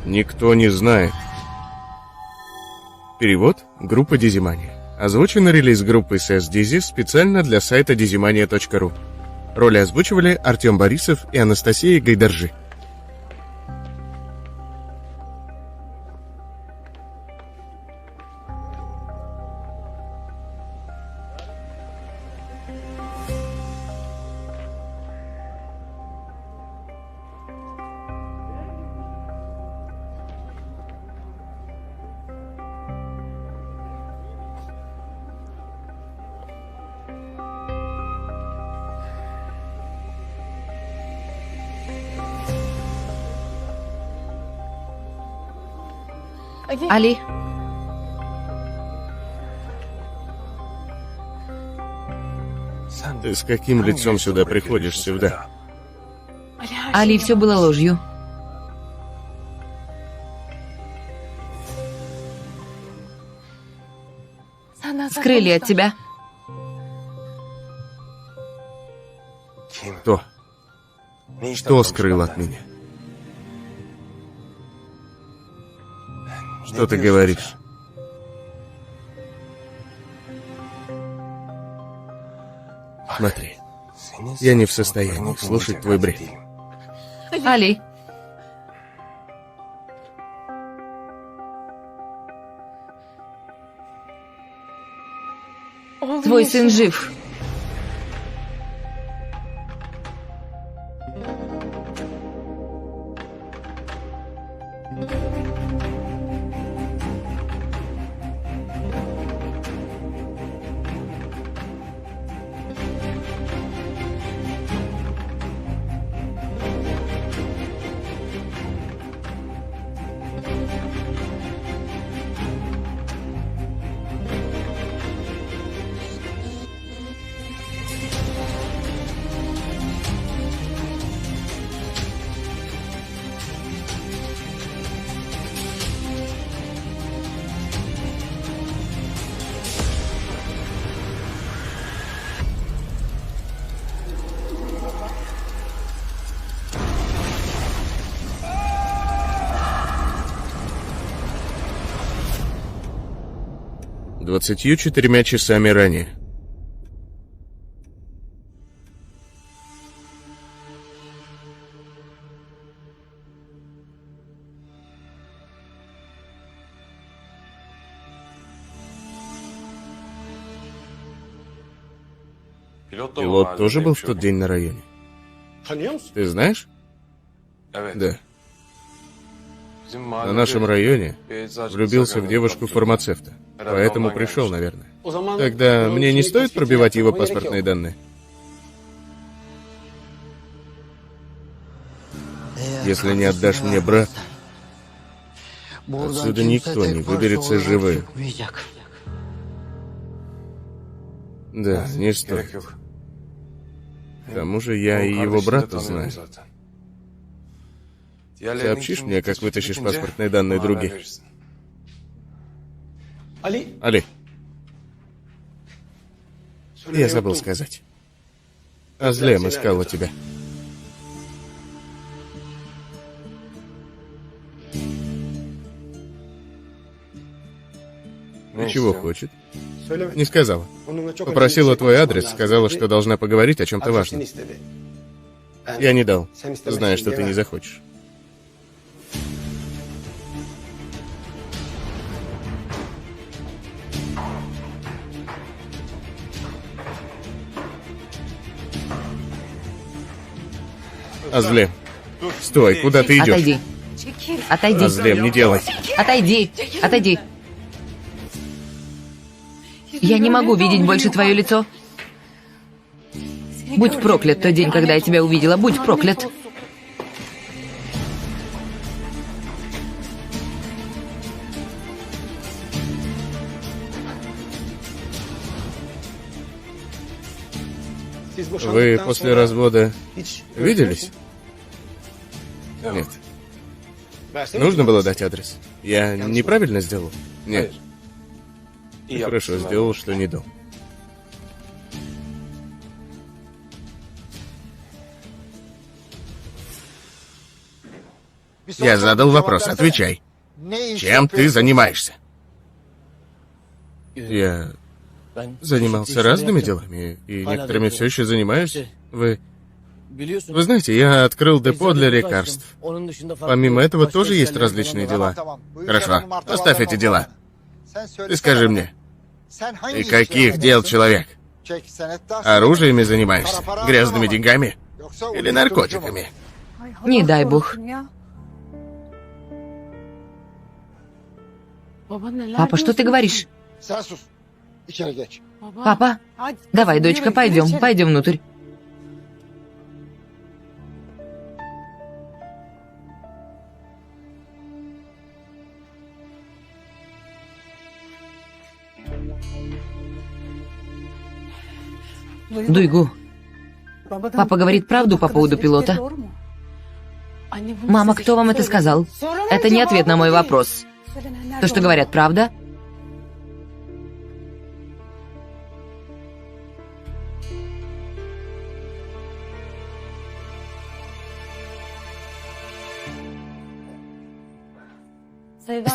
Никто не знает. Перевод группа Дизимания. Озвучено релиз-группой CS Дизи специально для сайта dizimania.ru. Роли озвучивали Артем Борисов и Анастасия Гайдаржи. Али, Ты с каким лицом сюда приходишь всегда? Али, все было ложью. Скрыли от тебя. Кто? Что скрыл от меня? Что ты говоришь? Смотри, я не в состоянии слушать твой бред. Али, твой сын жив. Двадцатью 4 часами ранее. Пилот тоже был в тот день на районе. Ты знаешь? Да. На нашем районе влюбился в девушку-фармацевта. Поэтому пришел, наверное. Тогда мне не стоит пробивать его паспортные данные? Если не отдашь мне брата, отсюда никто не выберется живым. Да, не стоит. К тому же я и его брата знаю. Сообщишь мне, как вытащишь паспортные данные других? Али. Я забыл сказать. Азлем искала тебя. Чего хочет? Не сказала. Попросила твой адрес, сказала, что должна поговорить о чем-то важном. Я не дал, зная, что ты не захочешь. Азлем, стой, куда ты идешь? Отойди. Отойди. Азлем, не делай. Отойди. Отойди. Я не могу видеть больше твое лицо. Будь проклят тот день, когда я тебя увидела. Будь проклят. Вы после развода виделись? Нет. Нужно было дать адрес. Я неправильно сделал? Нет. Хорошо сделал, что не дал. Я задал вопрос, отвечай. Чем ты занимаешься? Я занимался разными делами, и некоторыми все еще занимаюсь. Вы знаете, я открыл депо для лекарств. Помимо этого тоже есть различные дела. Хорошо, оставь эти дела. Ты скажи мне, и каких дел, человек? Оружиями занимаешься? Грязными деньгами? Или наркотиками? Не дай бог. Папа, что ты говоришь? Папа, давай, дочка, пойдем внутрь. Дуйгу, папа говорит правду по поводу пилота. Мама, кто вам это сказал? Это не ответ на мой вопрос. То, что говорят, правда?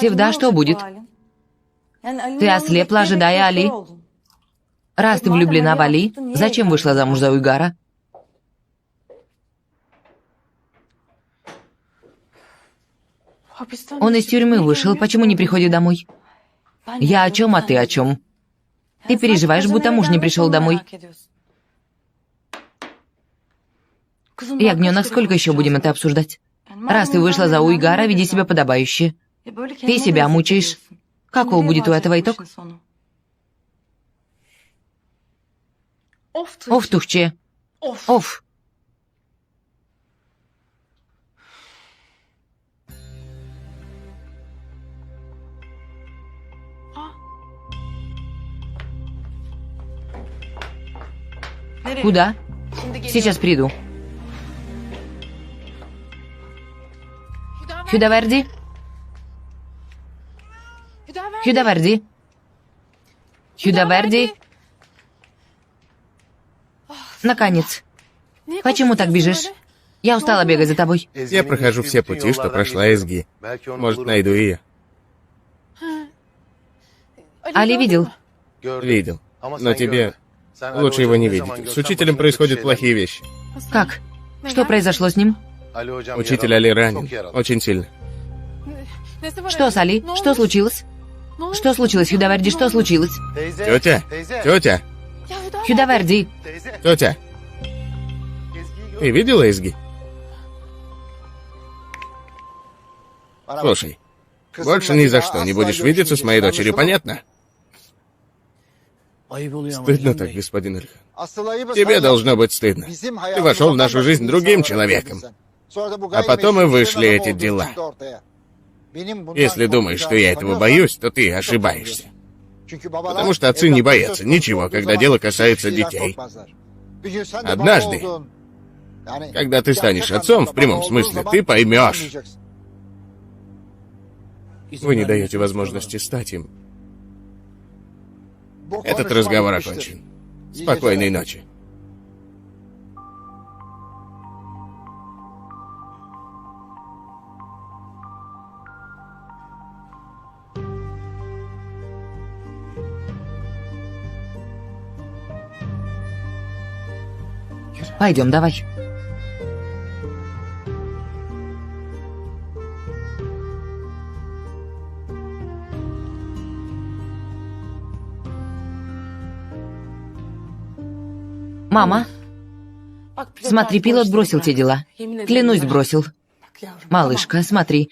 Севда, что будет? Ты ослепла, ожидая Али? Раз ты влюблена в Али, зачем вышла замуж за Уйгара? Он из тюрьмы вышел, почему не приходит домой? Я о чем, а ты о чем? Ты переживаешь, будто муж не пришел домой. Ягненок, сколько еще будем это обсуждать? Раз ты вышла за Уйгара, веди себя подобающе. Ты себя мучаешь. Каков будет у этого итог? Оф, Тухче. Оф. Куда? Сейчас приду. Хюдаверди? Хюдаверди? Хюдаверди? Наконец. Почему так бежишь? Я устала бегать за тобой. Я прохожу все пути, что прошла Эзги. Может, найду ее. Али видел? Видел. Но тебе лучше его не видеть. С учителем происходят плохие вещи. Как? Что произошло с ним? Учитель Али ранен. Очень сильно. Что с Али? Что случилось? Что случилось, Хюдаверди? Что случилось? Тетя! Тетя! Хюдаверди! Тетя! Ты видела Эзги? Слушай, больше ни за что не будешь видеться с моей дочерью, понятно? Стыдно так, господин Ильхан. Тебе должно быть стыдно. Ты вошел в нашу жизнь другим человеком. А потом и вышли эти дела. Если думаешь, что я этого боюсь, то ты ошибаешься. Потому что отцы не боятся ничего, когда дело касается детей. Однажды, когда ты станешь отцом, в прямом смысле, ты поймешь. Вы не даете возможности стать им. Этот разговор окончен. Спокойной ночи. Пойдем, давай. Мама, смотри, пилот бросил те дела. Клянусь, бросил. Малышка, смотри.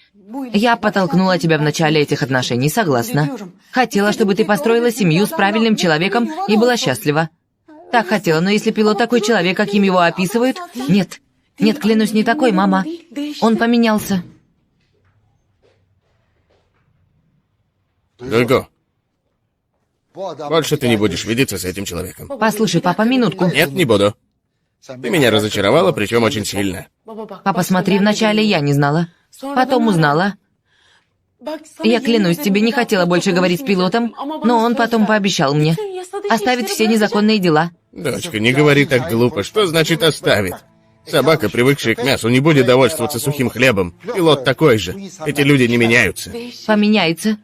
Я подтолкнула тебя в начале этих отношений, согласна. Хотела, чтобы ты построила семью с правильным человеком и была счастлива. Так хотела, но если пилот такой человек, каким его описывают... Нет, нет, клянусь, не такой, мама. Он поменялся. Дуйгу, больше ты не будешь видеться с этим человеком. Послушай, папа, минутку. Нет, не буду. Ты меня разочаровала, причем очень сильно. Папа, смотри, вначале я не знала. Потом узнала. Я клянусь, тебе не хотела больше говорить с пилотом, но он потом пообещал мне. Оставит все незаконные дела. Дочка, не говори так глупо. Что значит оставит? Собака, привыкшая к мясу, не будет довольствоваться сухим хлебом. Пилот такой же. Эти люди не меняются. Поменяется.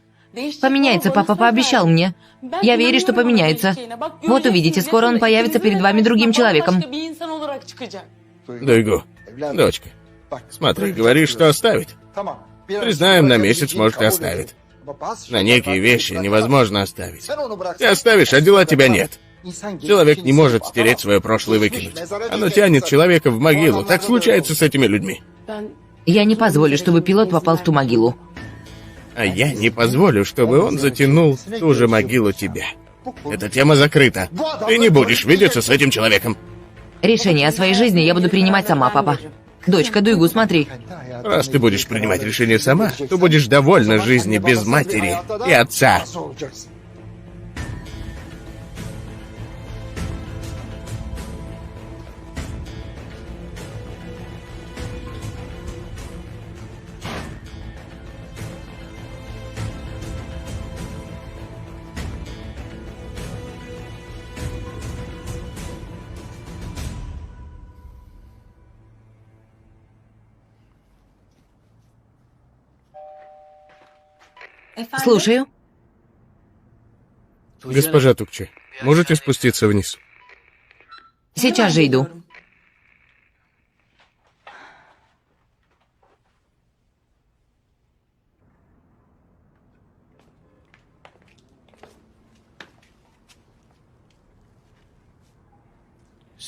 Поменяется, папа пообещал мне. Я верю, что поменяется. Вот увидите, скоро он появится перед вами другим человеком. Дуйгу, дочка, смотри, говоришь, что оставит. Признаем, на месяц, может, и оставит. На некие вещи невозможно оставить. Ты оставишь, а дела тебя нет. Человек не может стереть свое прошлое и выкинуть. Оно тянет человека в могилу. Так случается с этими людьми. Я не позволю, чтобы пилот попал в ту могилу. А я не позволю, чтобы он затянул в ту же могилу тебя. Эта тема закрыта. Ты не будешь видеться с этим человеком. Решение о своей жизни я буду принимать сама, папа. Дочка, Дуйгу, смотри. Раз ты будешь принимать решение сама, то будешь довольна жизнью без матери и отца. Слушаю. Госпожа Тукче, можете спуститься вниз? Сейчас же иду.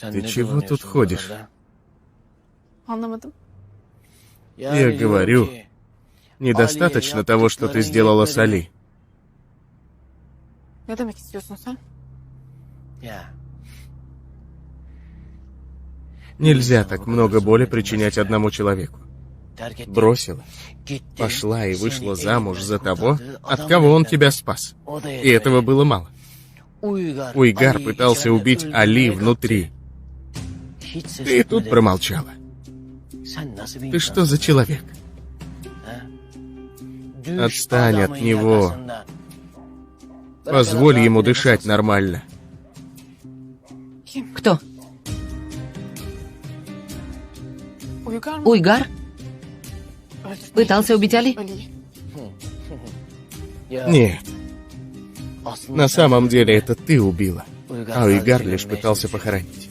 Ты чего тут ходишь? Anlamadım. Я говорю, недостаточно того, что ты сделала с Али. Ne demek istiyorsun sen? Нельзя так много боли причинять одному человеку. Бросила, пошла и вышла замуж за того, от кого он тебя спас. И этого было мало. Уйгар пытался убить Али внутри. Ты и тут промолчала. Ты что за человек? Отстань от него. Позволь ему дышать нормально. Кто? Uygar mı? Уйгар? Öldürmeyi Пытался убить Али? Ali'yi. Нет, на самом деле это ты убила, а Уйгар лишь пытался похоронить.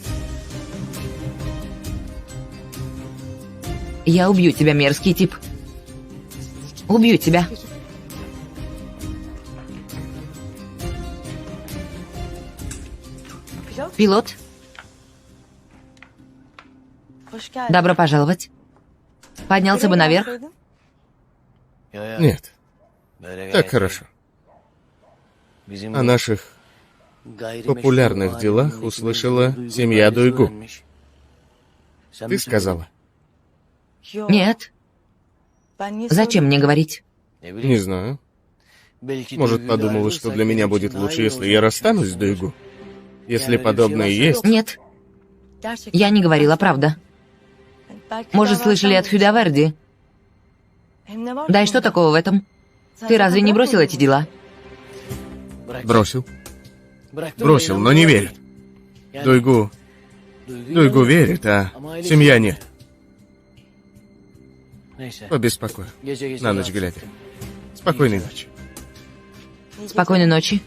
Я убью тебя, мерзкий тип. Убью тебя. Пилот, Hoş geldin. добро пожаловать. Поднялся бы наверх. Нет, так хорошо. О наших популярных делах услышала семья Дуйгу. Ты сказала? Нет. Зачем мне говорить? Не знаю. Может, подумала, что для меня будет лучше, если я расстанусь с Дуйгу? Если подобное есть... Нет. Я не говорила, правда. Может, слышали от Хюдаверди? Да и что такого в этом? Ты разве не бросил эти дела? Бросил. Бросил, но не верит. Дуйгу верит, а семья нет. Побеспокою. На ночь глядя. Спокойной ночи. Спокойной ночи.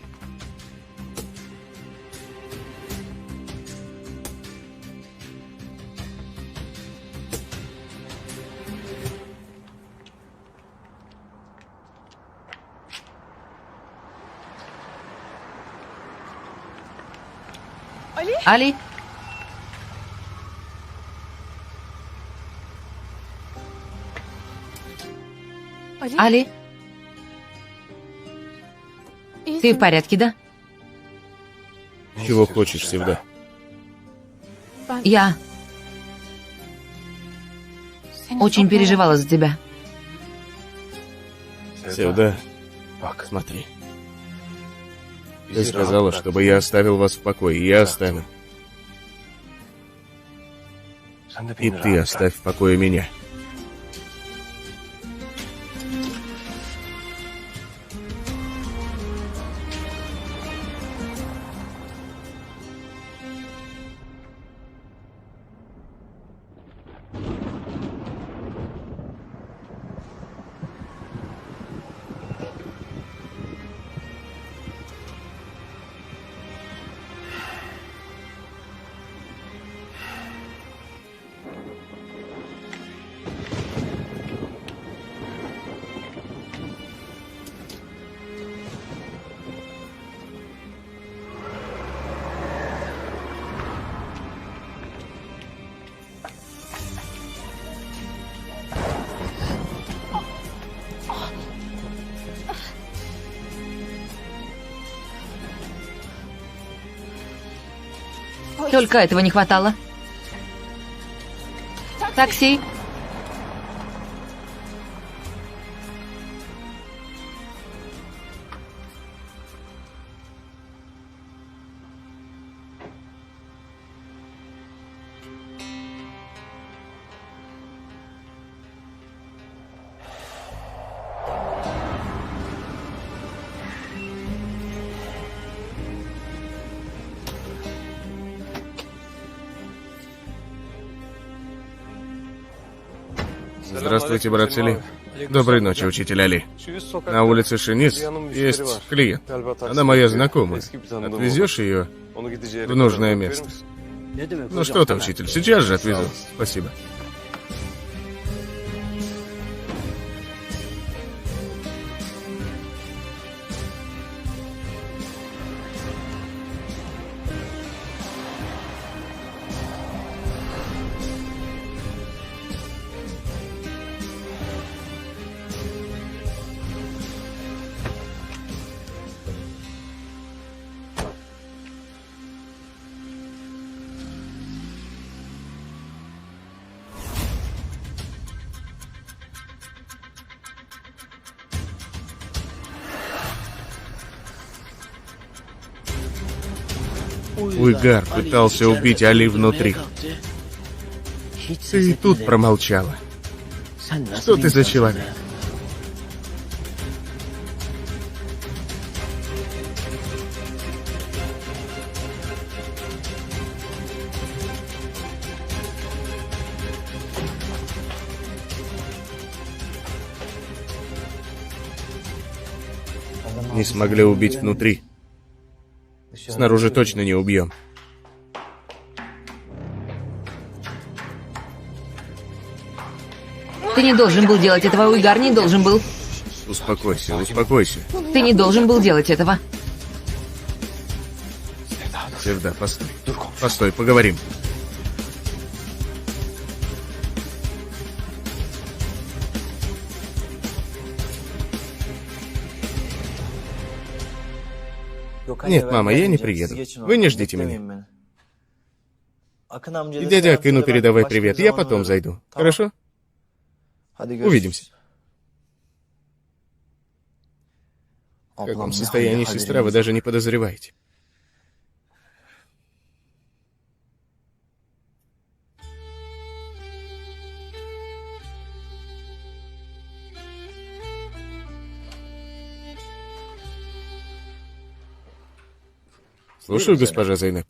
Али? Али, ты в порядке, да? Чего хочешь, Севда? Я очень переживала за тебя. Севда, смотри. Ты сказала, чтобы я оставил вас в покое, и я оставил. И ты оставь в покое меня. Только этого не хватало. Такси. Здравствуйте, брат Селим. Доброй ночи, учитель Али. На улице Шинис есть клиент. Она моя знакомая. Отвезешь ее в нужное место? Ну что ты, учитель, сейчас же отвезу. Спасибо. Уйгар пытался убить Али внутри. Ты и тут промолчала. Что ты за человек? Не смогли убить внутри. Снаружи точно не убьем. Ты не должен был делать этого, Уйгар, не должен был. Успокойся, успокойся. Ты не должен был делать этого. Севда, постой. Постой, поговорим. Нет, мама, я не приеду. Вы не ждите меня. И дядя Акину передавай привет, я потом зайду. Хорошо? Увидимся. В каком состоянии сестра, вы даже не подозреваете. Слушаю, госпожа Зайнеп.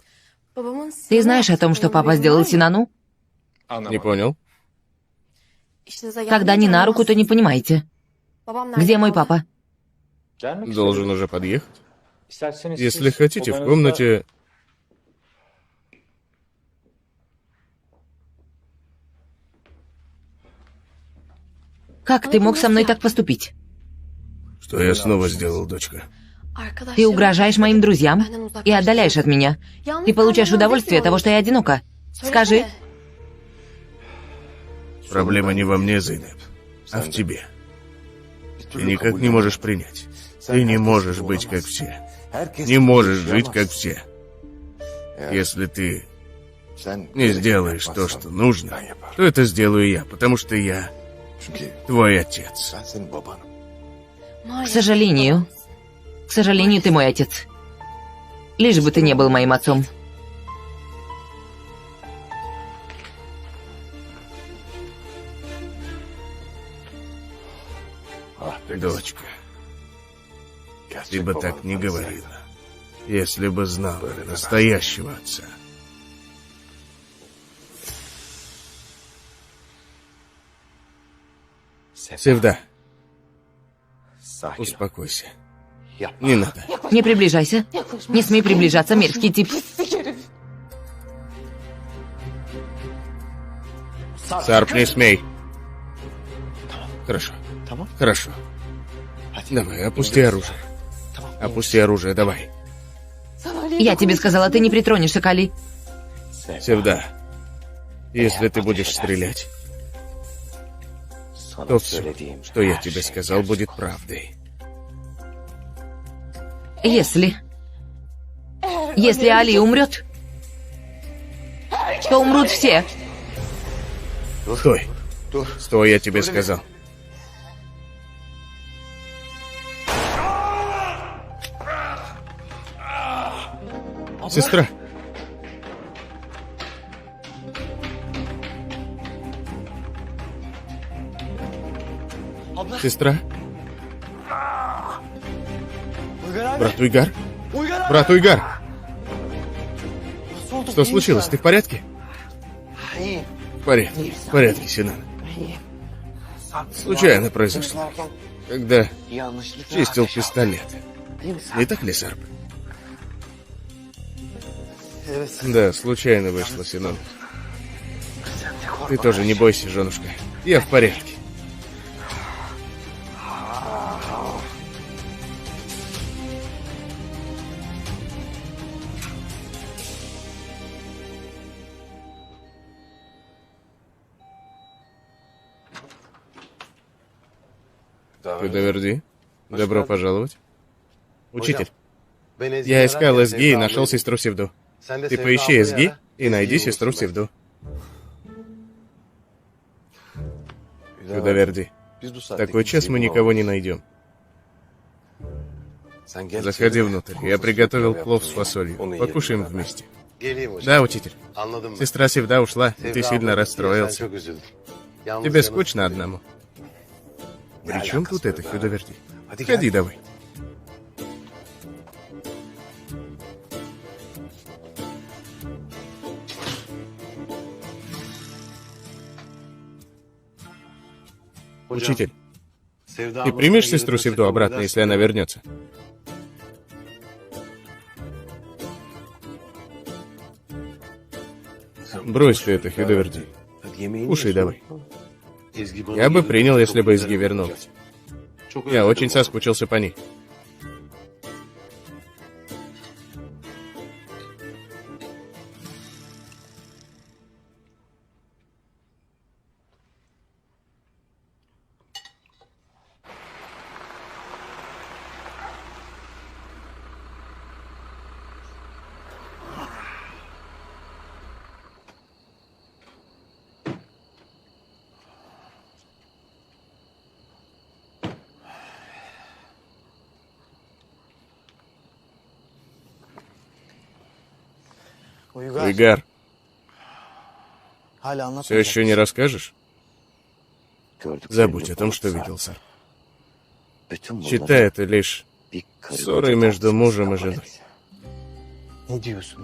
Ты знаешь о том, что папа сделал Синану? Не понял. Когда не на руку, то не понимаете. Где мой папа? Должен уже подъехать. Если хотите, в комнате... Как ты мог со мной так поступить? Что я снова сделал, дочка? Ты угрожаешь моим друзьям и отдаляешь от меня. Ты получаешь удовольствие от того, что я одинока. Скажи. Проблема не во мне, Зайнеп, а в тебе. Ты никак не можешь принять. Ты не можешь быть как все. Не можешь жить как все. Если ты не сделаешь то, что нужно, то это сделаю я, потому что я твой отец. К сожалению, ты мой отец. Лишь бы ты не был моим отцом. Дочка, ты бы так не говорила, если бы знала настоящего отца. Севда, успокойся. Не надо. Не приближайся. Не смей приближаться, мерзкий тип. Сарп, не смей. Хорошо. Хорошо. Давай, опусти оружие. Опусти оружие, давай. Я тебе сказала, ты не притронешься к Али. Севда, если ты будешь стрелять, то все, что я тебе сказал, будет правдой. Если Али умрет, что умрут все. Стой. Стой, я тебе сказал. Сестра. Сестра? Брат Уйгар? Брат Уйгар! Что случилось? Ты в порядке? В порядке, Синан. Случайно произошло, когда чистил пистолет. Не так ли, Сарп? Да, случайно вышло, Синан. Ты тоже не бойся, женушка. Я в порядке. Хюдаверди, добро пожаловать. Учитель, я искал Эзги и нашел сестру Севду. Ты поищи Эзги и найди сестру Севду. Хюдаверди, в такой час мы никого не найдем. Заходи внутрь, я приготовил плов с фасолью. Покушаем вместе. Да, учитель. Сестра Севда ушла, и ты сильно расстроился. Тебе скучно одному? При чем тут это, Хюдаверди? Ходи давай. Учитель, ты примешь сестру Севду обратно, если она вернется? Брось ты это, Хюдаверди. Кушай давай. Я бы принял, если бы Эзги вернулась. Я очень соскучился по ней. Уйгар, все еще не расскажешь? Забудь о том, что видел, Сарп. Считай это лишь ссорой между мужем и женой.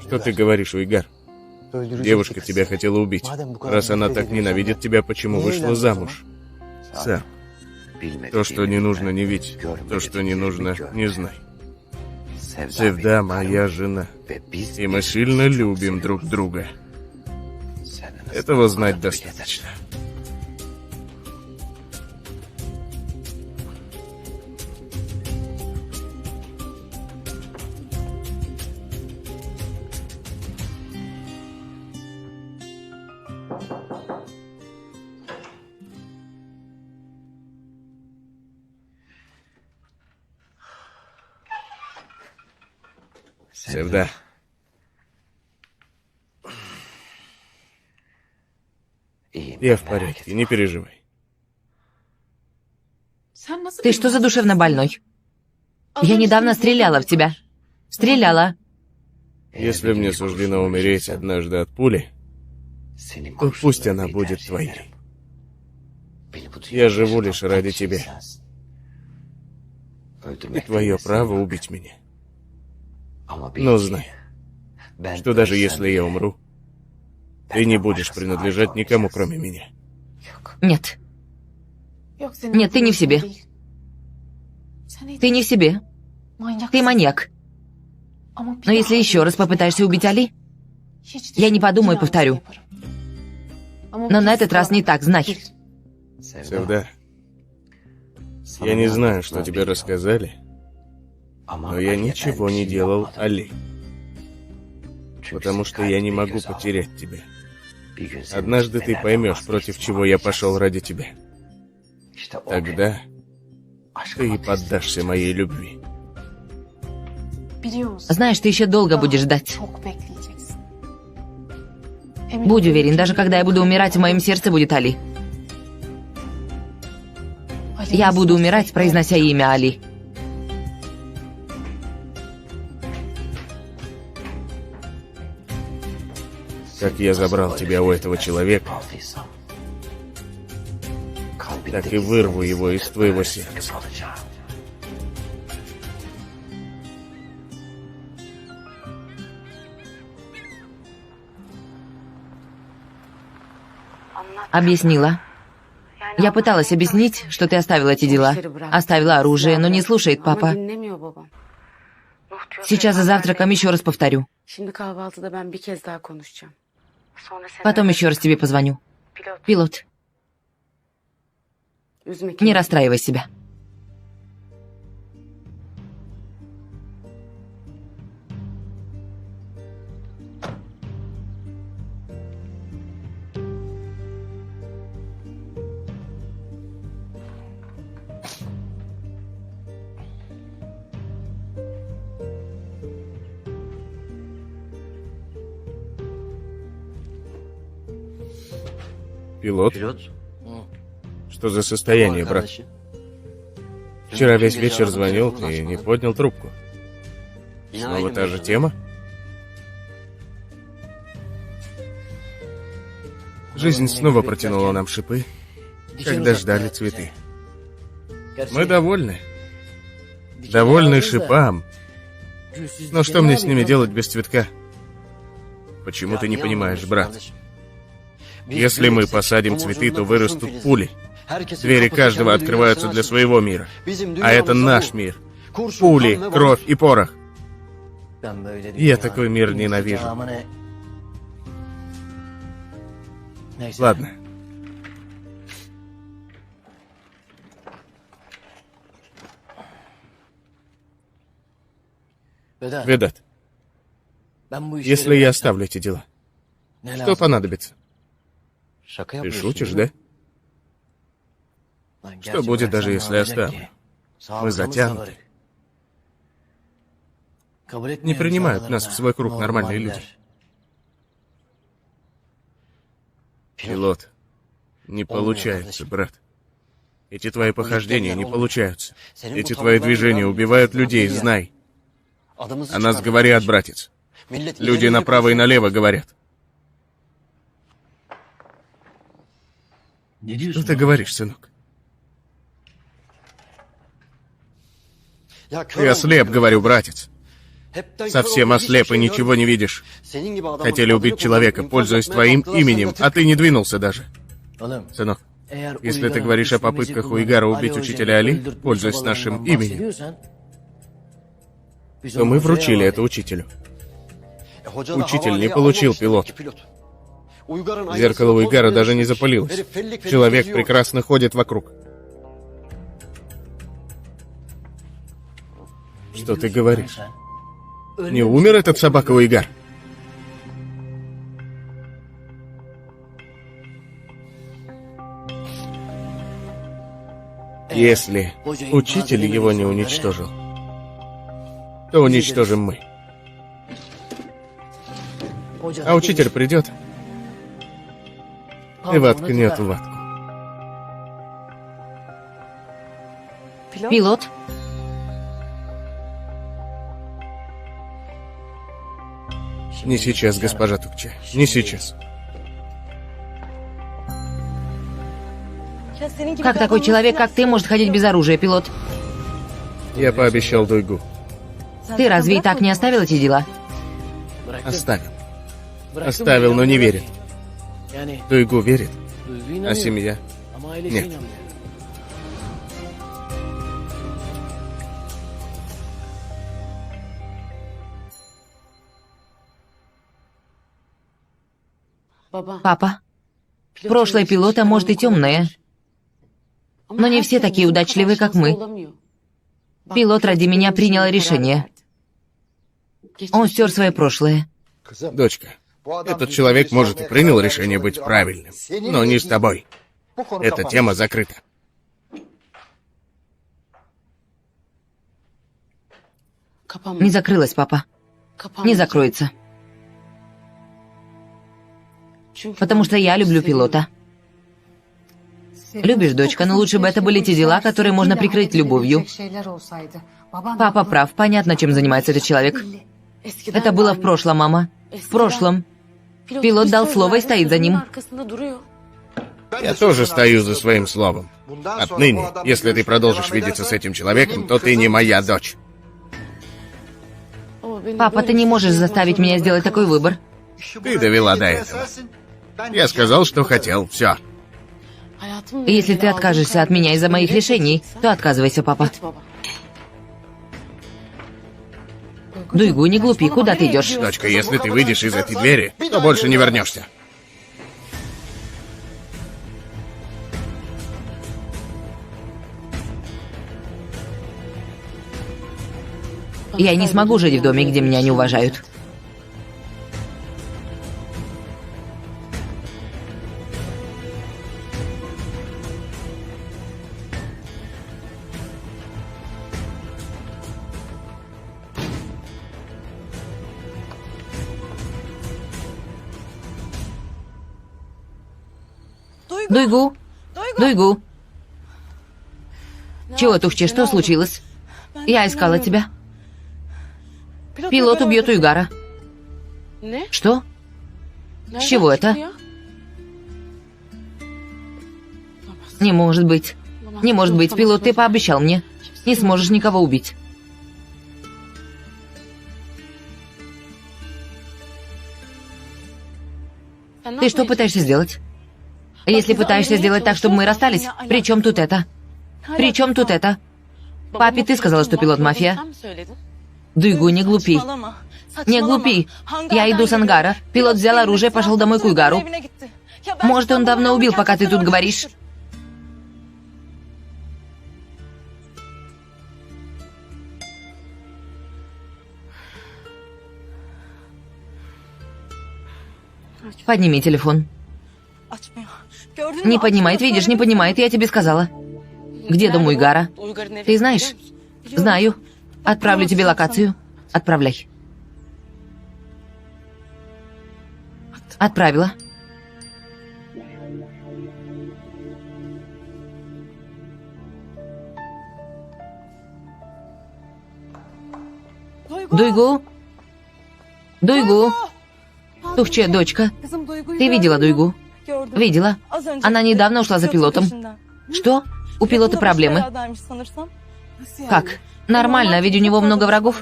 Что ты говоришь, Уйгар? Девушка тебя хотела убить. Раз она так ненавидит тебя, почему вышла замуж? Сарп, то, что не нужно, не видь. То, что не нужно, не знай. Севда моя жена, и мы сильно любим друг друга. Этого знать достаточно. Севда. Я в порядке, не переживай. Ты что за душевно больной? Я недавно стреляла в тебя. Стреляла. Если мне суждено умереть однажды от пули, то пусть она будет твоей. Я живу лишь ради тебя. И твое право убить меня. Но знай, что даже если я умру, ты не будешь принадлежать никому, кроме меня. Нет. Нет, ты не в себе. Ты не в себе. Ты маньяк. Но если еще раз попытаешься убить Али, я не подумаю и повторю. Но на этот раз не так, знай. Севда, я не знаю, что тебе рассказали, но я ничего не делал Али. Потому что я не могу потерять тебя. Однажды ты поймешь, против чего я пошел ради тебя. Тогда ты и поддашься моей любви. Знаешь, ты еще долго будешь ждать. Будь уверен, даже когда я буду умирать, в моем сердце будет Али. Я буду умирать, произнося имя Али. Как я забрал тебя у этого человека, так и вырву его из твоего сердца. Объяснила. Я пыталась объяснить, что ты оставила эти дела. Оставила оружие, но не слушает папа. Сейчас за завтраком еще раз повторю. Потом еще раз тебе позвоню. Пилот, не расстраивай себя. Пилот? Что за состояние, брат? Вчера весь вечер звонил, ты не поднял трубку. Снова та же тема? Жизнь снова протянула нам шипы, когда ждали цветы. Мы довольны. Довольны шипам. Но что мне с ними делать без цветка? Почему ты не понимаешь, брат? Если мы посадим цветы, то вырастут пули. Двери каждого открываются для своего мира. А это наш мир. Пули, кровь и порох. Я такой мир ненавижу. Ладно. Ведат, если я оставлю эти дела, что понадобится? Ты шутишь, да? Что будет, даже если оставлю? Мы затянуты. Не принимают нас в свой круг нормальные люди. Пилот, не получается, брат. Эти твои похождения не получаются. Эти твои движения убивают людей, знай. О нас говорят, братец. Люди направо и налево говорят. Что ты говоришь, сынок? Ты ослеп, говорю, братец. Совсем ослеп и ничего не видишь. Хотели убить человека, пользуясь твоим именем, а ты не двинулся даже. Сынок, если ты говоришь о попытках Уйгара убить учителя Али, пользуясь нашим именем, то мы вручили это учителю. Учитель не получил пилот. Зеркало Уйгара даже не запалилось. Человек прекрасно ходит вокруг. Что ты говоришь? Не умер этот собака Уйгар? Если учитель его не уничтожил, то уничтожим мы. А учитель придет и воткнет в ватку. Пилот? Не сейчас, госпожа Тукче, не сейчас. Как такой человек, как ты, может ходить без оружия, пилот? Я пообещал Дуйгу. Ты разве и так не оставил эти дела? Оставил. Оставил, но не верит. Дуйгу верит, а семья нет. Папа, прошлое пилота может и темное, но не все такие удачливые, как мы. Пилот ради меня принял решение. Он стер свое прошлое. Дочка, этот человек, может, и принял решение быть правильным, но не с тобой. Эта тема закрыта. Не закрылась, папа. Не закроется. Потому что я люблю пилота. Любишь, дочка, но лучше бы это были те дела, которые можно прикрыть любовью. Папа прав, понятно, чем занимается этот человек. Это было в прошлом, мама. В прошлом. Пилот дал слово и стоит за ним. Я тоже стою за своим словом. Отныне, если ты продолжишь видеться с этим человеком, то ты не моя дочь. Папа, ты не можешь заставить меня сделать такой выбор. Ты довела до этого. Я сказал, что хотел. Все. Если ты откажешься от меня из-за моих решений, то отказывайся, папа. Дуйгу, не глупи, куда ты идешь? Дочка, если ты выйдешь из этой двери, то больше не вернешься. Я не смогу жить в доме, где меня не уважают. Дуйгу! Дуйгу! Чего, Тухче, что случилось? Я искала тебя. Пилот убьет Уйгара. Что? С чего это? Не может быть. Не может быть, пилот, ты пообещал мне. Не сможешь никого убить. Ты что пытаешься сделать? Если пытаешься сделать так, чтобы мы расстались, при чем тут это? При чем тут это? Папе, ты сказала, что пилот мафия. Дуйгу, не глупи. Не глупи. Я иду с ангара. Пилот взял оружие, пошел домой к Уйгару. Может, он давно убил, пока ты тут говоришь. Подними телефон. Не поднимает, видишь, не поднимает, я тебе сказала. Где дом Уйгара? Ты знаешь? Знаю. Отправлю тебе локацию. Отправляй. Отправила. Дуйгу? Дуйгу? Тухче, дочка. Ты видела Дуйгу? Видела. Она недавно ушла за пилотом. Что? У пилота проблемы. Как? Нормально, ведь у него много врагов.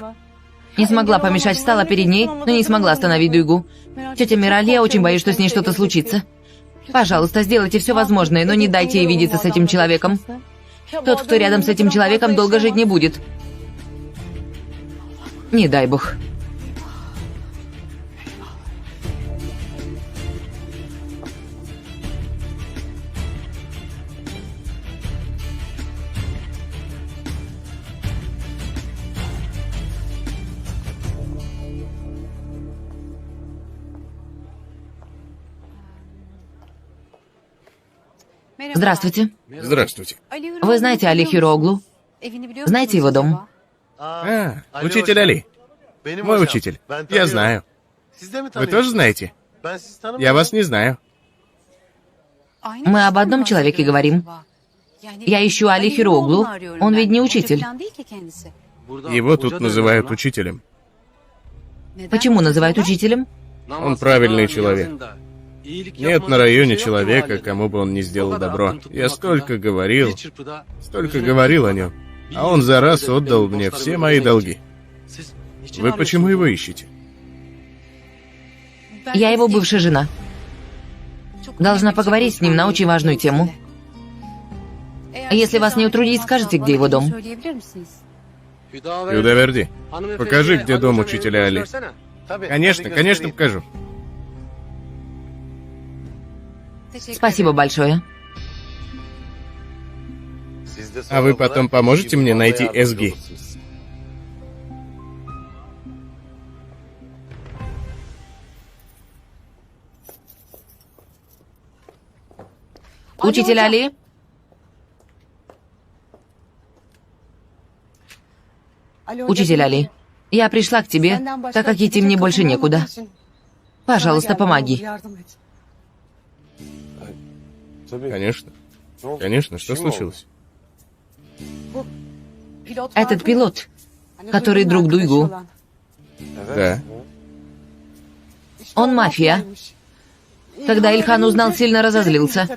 Не смогла помешать, встала перед ней, но не смогла остановить Дуйгу. Тетя Мираль, я очень боюсь, что с ней что-то случится. Пожалуйста, сделайте все возможное, но не дайте ей видеться с этим человеком. Тот, кто рядом с этим человеком, долго жить не будет. Не дай бог. Здравствуйте. Здравствуйте. Вы знаете Али Хироглу? Знаете его дом? Учитель Али. Мой учитель. Я знаю. Вы тоже знаете? Я вас не знаю. Мы об одном человеке говорим. Я ищу Али Хироглу. Он ведь не учитель. Его тут называют учителем. Почему называют учителем? Он правильный человек. Нет на районе человека, кому бы он не сделал добро. Я столько говорил о нем. А он за раз отдал мне все мои долги. Вы почему его ищете? Я его бывшая жена. Должна поговорить с ним на очень важную тему. Если вас не утрудить, скажите, где его дом. Юдаверди, покажи, где дом учителя Али. Конечно, покажу. Спасибо большое. А вы потом поможете мне найти Эзги? Учитель Али? Учитель Али, я пришла к тебе, так как идти мне больше некуда. Пожалуйста, помоги. Конечно. Конечно, что случилось? Этот пилот, который друг Дуйгу, Да. он мафия. Когда Ильхан узнал, сильно разозлился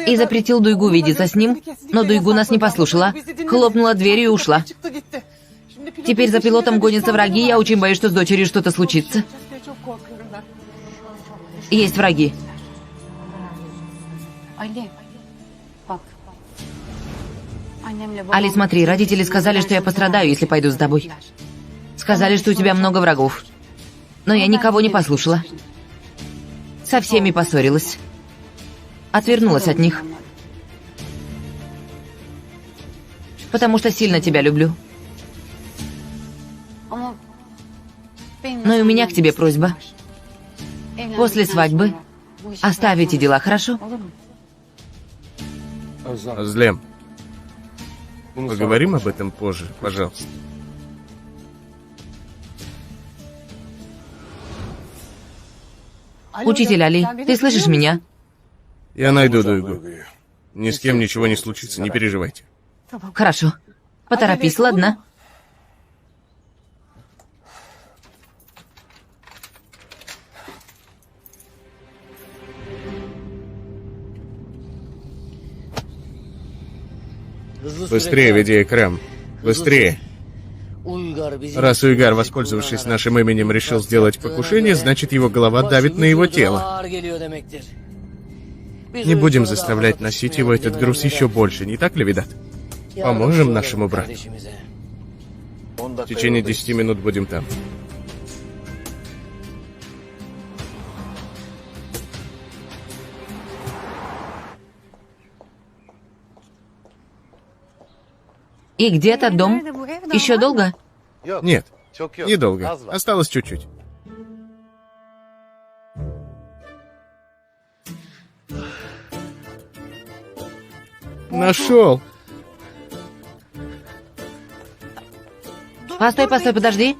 и запретил Дуйгу видеться с ним, но Дуйгу нас не послушала, хлопнула дверью и ушла. Теперь за пилотом гонятся враги, я очень боюсь, что с дочерью что-то случится. Есть враги. Али, смотри, родители сказали, что я пострадаю, если пойду за тобой. Сказали, что у тебя много врагов. Но я никого не послушала. Со всеми поссорилась. Отвернулась от них. Потому что сильно тебя люблю. Но и у меня к тебе просьба. После свадьбы оставь эти дела, хорошо? Злем. Поговорим об этом позже, пожалуйста. Учитель Али, ты слышишь меня? Я найду Дуйгу. Ни с кем ничего не случится, не переживайте. Хорошо. Поторопись, ладно? Быстрее веди экран. Быстрее. Раз Уйгар, воспользовавшись нашим именем, решил сделать покушение, значит, его голова давит на его тело. Не будем заставлять носить его этот груз еще больше, не так ли, Видат? Поможем нашему брату. В течение 10 минут будем там. И где этот дом? Еще долго? Нет, недолго. Осталось чуть-чуть. Нашел. Постой, постой, подожди.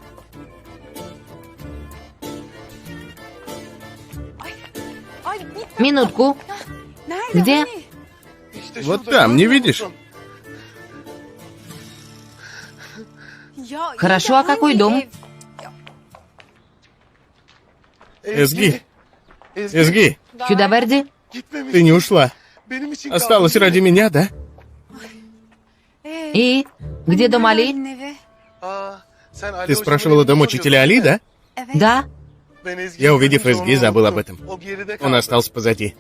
Минутку. Где? Вот там, не видишь? Хорошо, а какой дом? Эзги. Эзги, Хюдаверди? ты не ушла. Осталась ради меня, да? И? Где дом Али? Ты спрашивала дом учителя Али, да? Да. Я, увидев Эзги, забыл об этом. Он остался позади.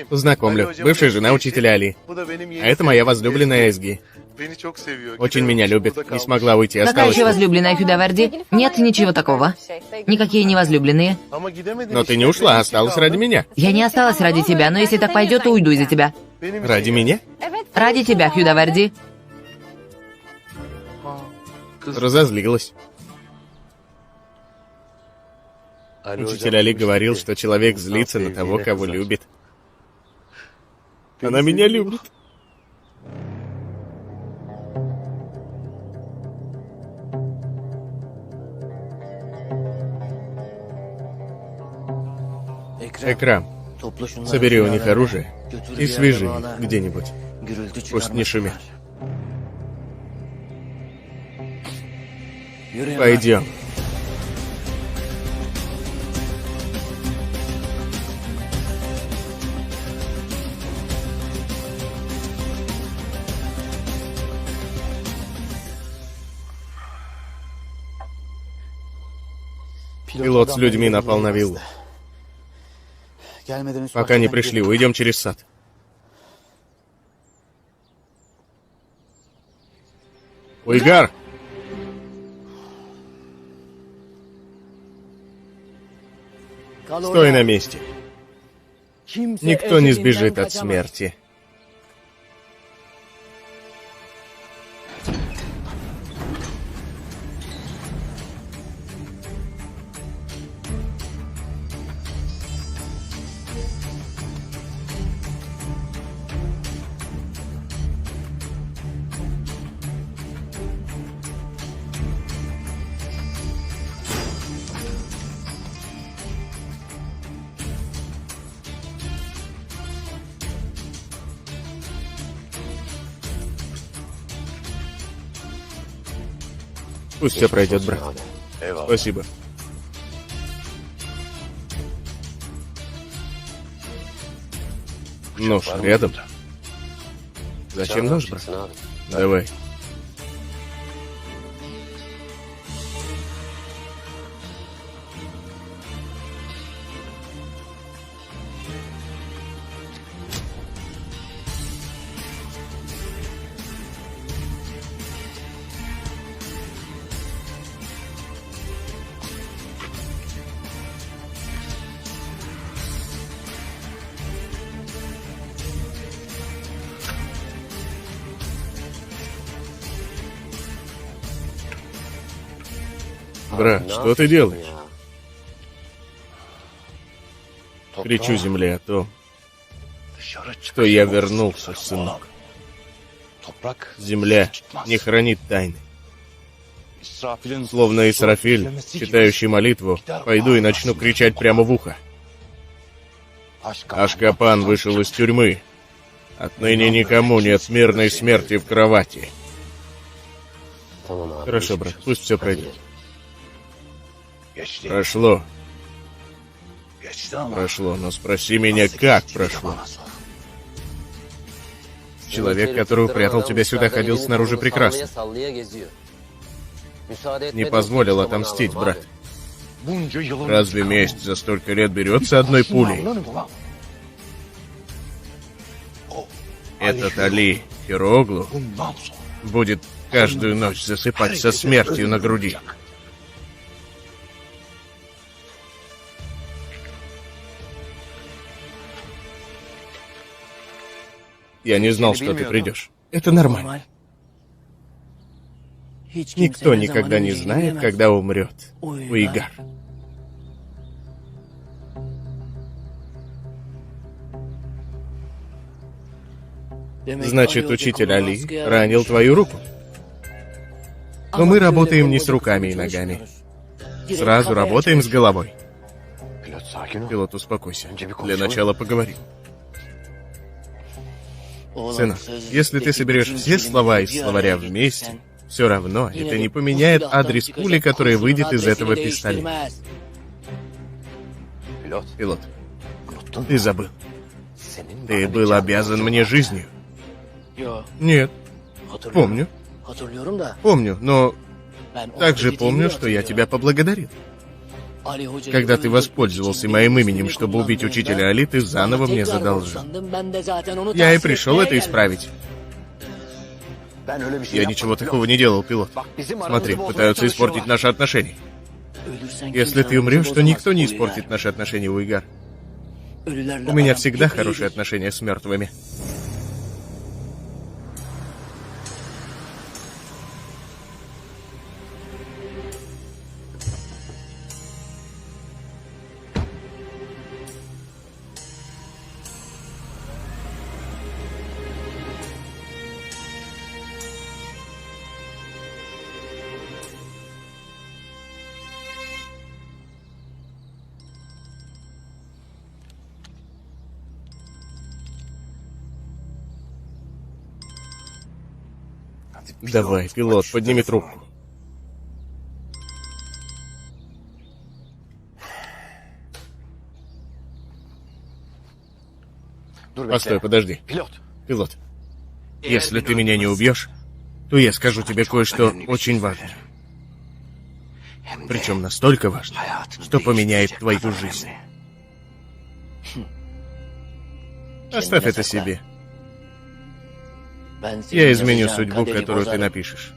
Познакомлю. Бывшая жена учителя Али. А это моя возлюбленная Эзги. Очень меня любит. Не смогла уйти, Какая осталась. еще возлюбленная Хюдаверди? Нет ничего такого. Никакие не возлюбленные. Но ты не ушла, осталась ради меня. Я не осталась ради тебя, но если так пойдет, то уйду из-за тебя. Ради меня? Ради тебя, Хюдаверди. Разозлилась. Учитель Али говорил, что человек злится на того, кого любит. Она меня любит. Экрам, собери у них оружие и свяжи их где-нибудь. Пусть не шумят. Пойдем. Пилот с людьми напал на виллу. Пока не пришли, уйдем через сад. Уйгар! Стой на месте. Никто не сбежит от смерти. Пусть все пройдет, брат. Спасибо. Нож рядом. Зачем нож, брат? Давай. Брат, что ты делаешь? Кричу земле о том, что я вернулся, сынок. Земля не хранит тайны. Словно Исрафиль, читающий молитву, пойду и начну кричать прямо в ухо. Ашкапан вышел из тюрьмы. Отныне никому нет мирной смерти в кровати. Хорошо, брат, пусть все пройдет. Прошло. Прошло, но спроси меня, как прошло. Человек, который упрятал тебя сюда, ходил снаружи прекрасно. Не позволил отомстить, брат. Разве месть за столько лет берется одной пулей? Этот Али Хироглу будет каждую ночь засыпать со смертью на груди. Я не знал, что ты придешь. Это нормально. Никто никогда не знает, когда умрет Уйгар. Значит, учитель Али ранил твою руку. Но мы работаем не с руками и ногами. Сразу работаем с головой. Пилот, успокойся. Для начала поговорим. Сынок, если ты соберешь все слова из словаря вместе, все равно это не поменяет адрес пули, которая выйдет из этого пистолета. Пилот, ты забыл. Ты был обязан мне жизнью. Нет. Помню. Помню, но также помню, что я тебя поблагодарил. Когда ты воспользовался моим именем, чтобы убить учителя Али, ты заново мне задолжил. Я и пришел это исправить. Я ничего такого не делал, пилот. Смотри, пытаются испортить наши отношения. Если ты умрешь, то никто не испортит наши отношения, Уйгар. У меня всегда хорошие отношения с мертвыми. Давай, пилот, подними трубку. Постой, подожди. Пилот, если ты меня не убьешь, то я скажу тебе кое-что очень важное. Причем настолько важное, что поменяет твою жизнь. Оставь это себе. Я изменю судьбу, которую ты напишешь.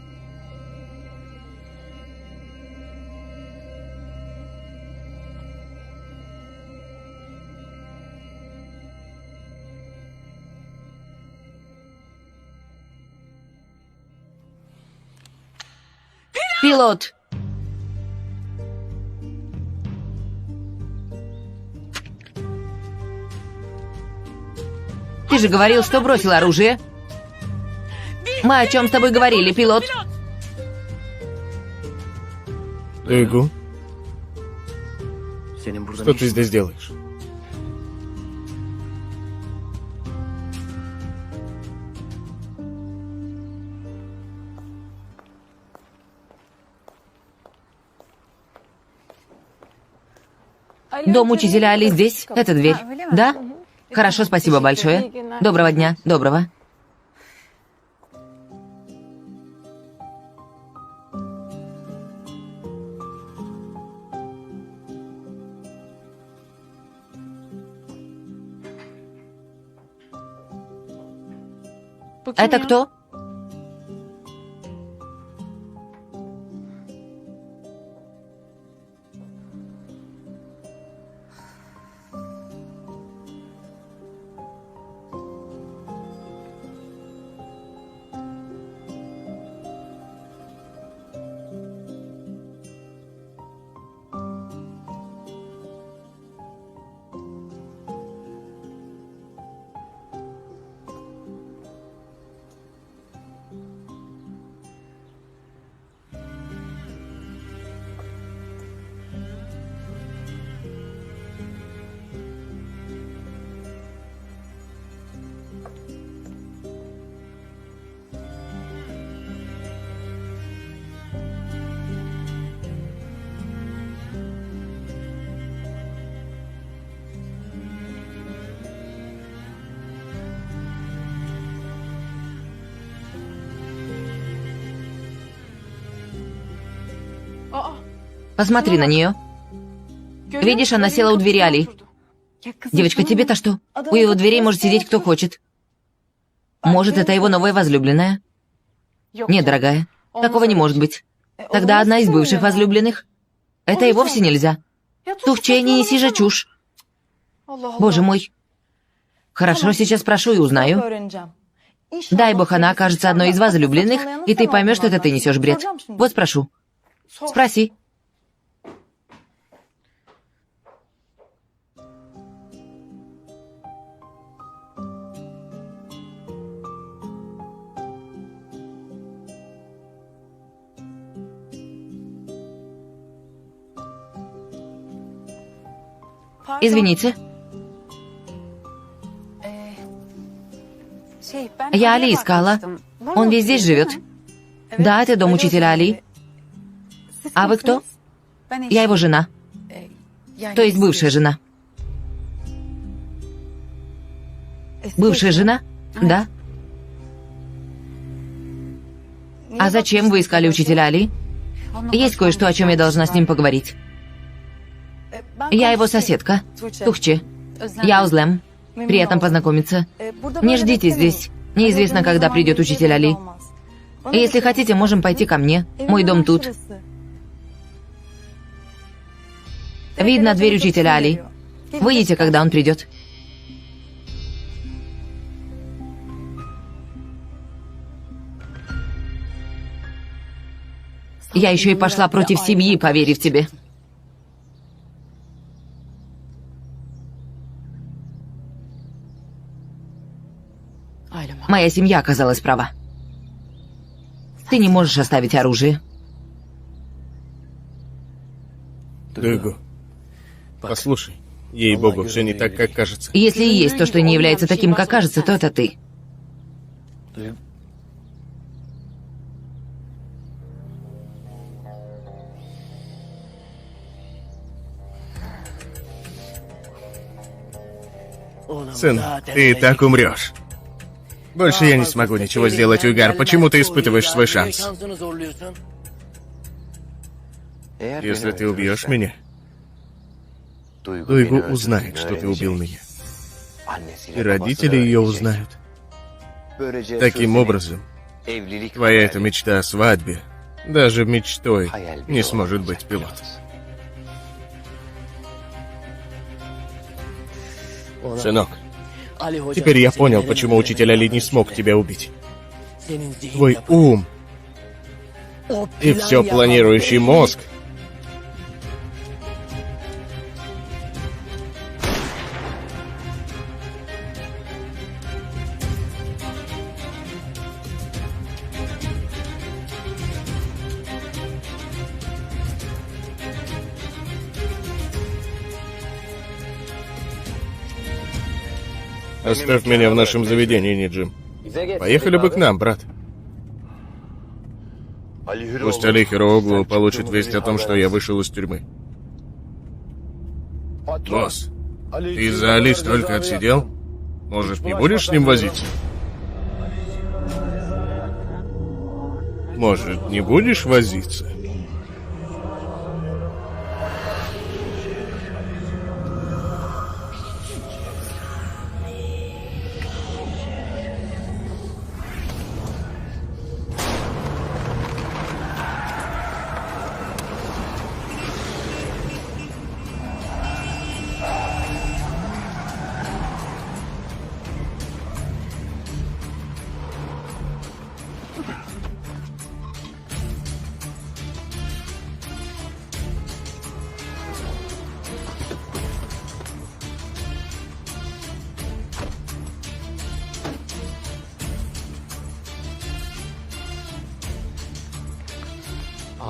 Пилот! Ты же говорил, что бросил оружие. Мы о чем с тобой говорили, пилот? Дойгу, что ты здесь делаешь? Дом учителя Али здесь? Это дверь. Да? Хорошо, спасибо большое. Доброго дня. Доброго. Это кто? Посмотри на нее. Видишь, она села у двери Али. Девочка, тебе-то что? У его дверей может сидеть кто хочет. Может, это его новая возлюбленная? Нет, дорогая, такого не может быть. Тогда одна из бывших возлюбленных. Это и вовсе нельзя. Тухче, не неси же чушь. Боже мой. Хорошо, сейчас спрошу и узнаю. Дай бог, она окажется одной из возлюбленных, и ты поймешь, что это ты несешь бред. Вот спрошу. Спроси. Извините. Я Али искала. Он весь здесь живет. Да, это дом учителя Али. А вы кто? Я его жена. То есть бывшая жена. Бывшая жена? Да. А зачем вы искали учителя Али? Есть кое-что, о чем я должна с ним поговорить. Я его соседка, Тухче. Я Узлем. Приятно познакомиться. Не ждите здесь. Неизвестно, когда придет учитель Али. Если хотите, можем пойти ко мне. Мой дом тут. Видно дверь учителя Али. Выйдите, когда он придет. Я еще и пошла против семьи, поверив тебе. Моя семья оказалась права. Ты не можешь оставить оружие. Дуйгу, послушай, ей-богу, все не так, как кажется. Если и есть то, что не является таким, как кажется, то это ты. Сын, ты и так умрешь. Больше я не смогу ничего сделать, Уйгар. Почему ты испытываешь свой шанс? Если ты убьешь меня, Дуйгу узнает, что ты убил меня. И родители ее узнают. Таким образом, твоя эта мечта о свадьбе даже мечтой не сможет быть, пилот. Сынок, теперь я понял, почему учитель Али не смог тебя убить. Твой ум и все планирующий мозг. Оставь меня в нашем заведении, Ниджим. Поехали бы к нам, брат. Пусть Али Хироглу получит весть о том, что я вышел из тюрьмы. Босс, ты из-за Али столько отсидел? Может, не будешь с ним возиться? Может, не будешь возиться?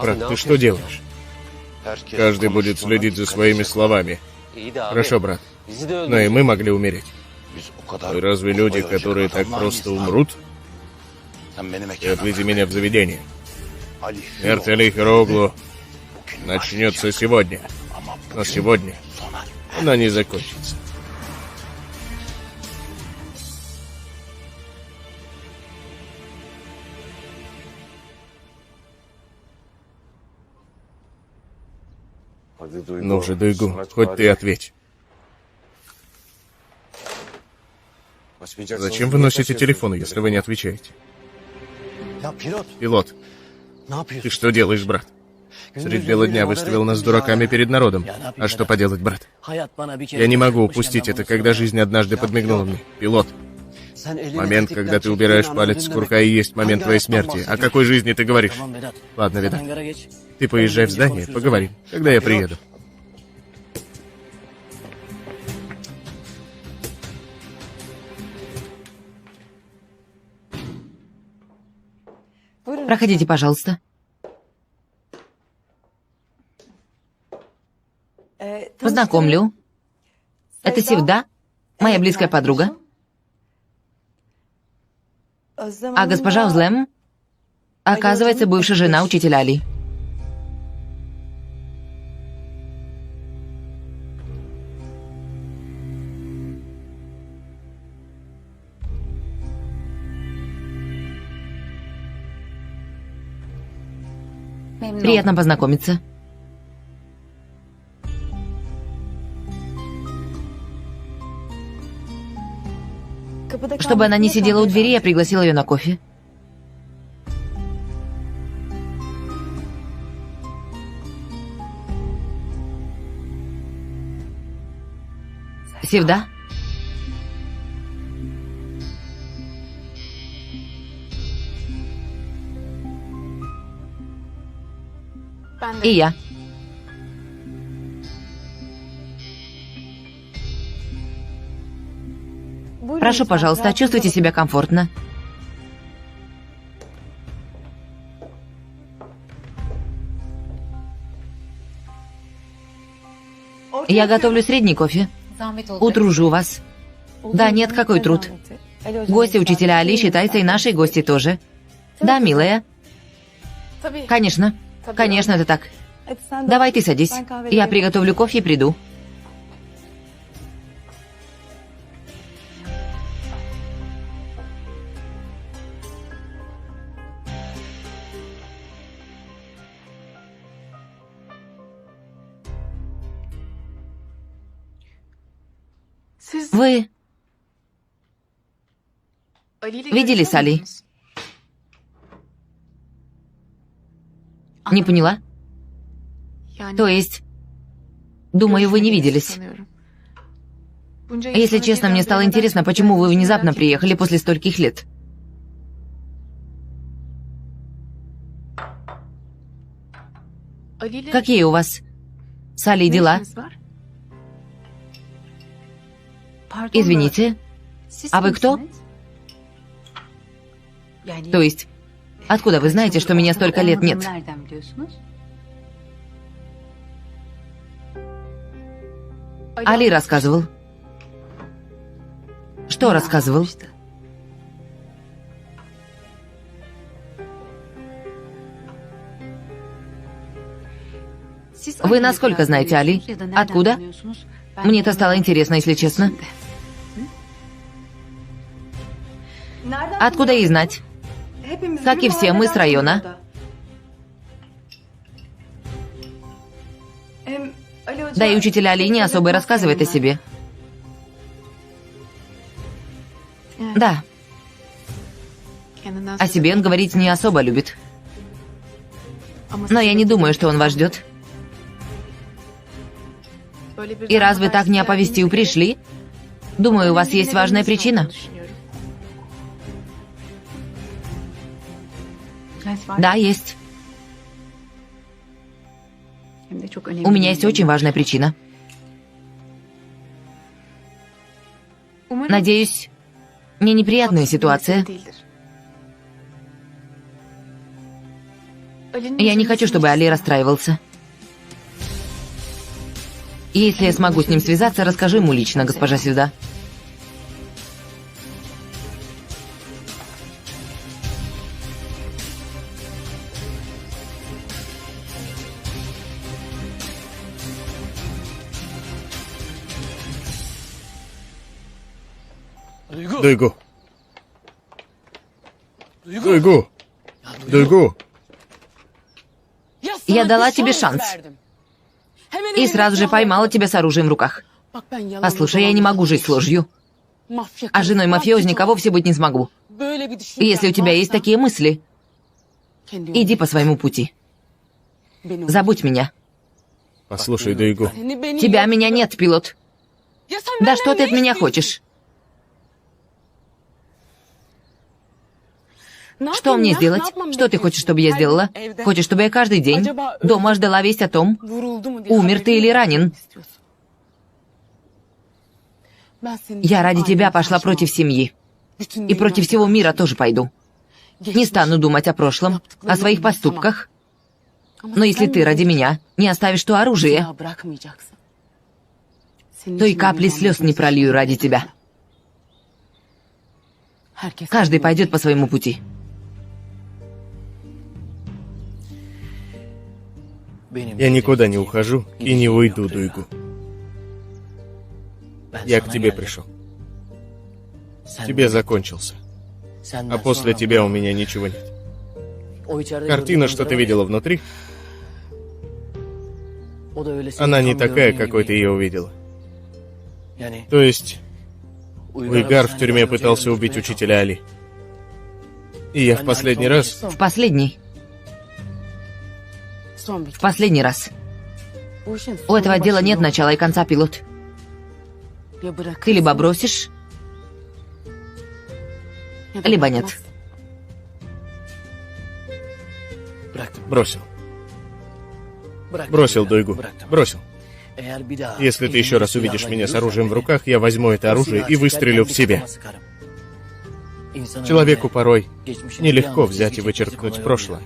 Брат, ты что делаешь? Каждый будет следить за своими словами. Хорошо, брат. Но и мы могли умереть. Вы разве люди, которые так просто умрут? И отвези меня в заведение. Смерть Али Хироглу начнется сегодня. Но сегодня она не закончится. Ну же, Дуйгу, хоть ты ответь. Зачем вы носите телефон, если вы не отвечаете? Пилот, ты что делаешь, брат? Средь бела дня выставил нас дураками перед народом. А что поделать, брат? Я не могу упустить это, когда жизнь однажды подмигнула мне. Пилот, момент, когда ты убираешь палец с курка, и есть момент твоей смерти. О какой жизни ты говоришь? Ладно, Ведат, ты поезжай в здание, поговорим, когда я приеду. Проходите, пожалуйста. Познакомлю. Это Севда, моя близкая подруга. А госпожа Узлем, оказывается, бывшая жена учителя Али. Приятно познакомиться. Чтобы она не сидела у двери, я пригласила ее на кофе. Севда? И я. Прошу, пожалуйста, чувствуйте себя комфортно. Я готовлю средний кофе. Утружу вас. Да нет, какой труд. Гости учителя Али считаются и наши гости тоже. Да, милая. Конечно. Конечно, это так. Давай ты садись. Я приготовлю кофе и приду. Вы виделись с Али? Не поняла? То есть, думаю, вы не виделись. Если честно, мне стало интересно, почему вы внезапно приехали после стольких лет. Какие у вас с Али дела? Извините, а вы кто? То есть, откуда вы знаете, что меня столько лет нет? Али рассказывал. Что рассказывал? Вы насколько знаете Али? Откуда? Мне это стало интересно, если честно. Откуда ей знать? Как и все, мы с района. Да и учитель Али не особо и рассказывает о себе. Да, о себе он говорить не особо любит. Но я не думаю, что он вас ждет. И раз вы так не оповестив пришли, думаю, у вас есть важная причина. Да, есть. У меня есть очень важная причина. Надеюсь, не неприятная ситуация. Я не хочу, чтобы Али расстраивался. Если я смогу с ним связаться, расскажу ему лично, госпожа Сюда. Дуйгу. Дуйгу. Дуйгу. Я дала тебе шанс. И сразу же поймала тебя с оружием в руках. Послушай, я не могу жить с ложью. А женой мафиозника вовсе быть не смогу. Если у тебя есть такие мысли, иди по своему пути. Забудь меня. Послушай, Дуйгу. Тебя меня нет, пилот. Да что ты от меня хочешь? Что мне сделать? Что ты хочешь, чтобы я сделала? Хочешь, чтобы я каждый день дома ждала весть о том, умер ты или ранен? Я ради тебя пошла против семьи. И против всего мира тоже пойду. Не стану думать о прошлом, о своих поступках. Но если ты ради меня не оставишь то оружие, то и капли слез не пролью ради тебя. Каждый пойдет по своему пути. Я никуда не ухожу и не уйду, Дуйгу. Я к тебе пришел. Тебе закончился. А после тебя у меня ничего нет. Картина, что ты видела внутри, она не такая, какой ты ее увидела. То есть, Уйгар в тюрьме пытался убить учителя Али. И я в последний раз... В последний раз. У этого дела нет начала и конца, пилот. Ты либо бросишь, либо нет. Бросил. Бросил, Дуйгу. Бросил. Если ты еще раз увидишь меня с оружием в руках, я возьму это оружие и выстрелю в себя. Человеку порой нелегко взять и вычеркнуть прошлое.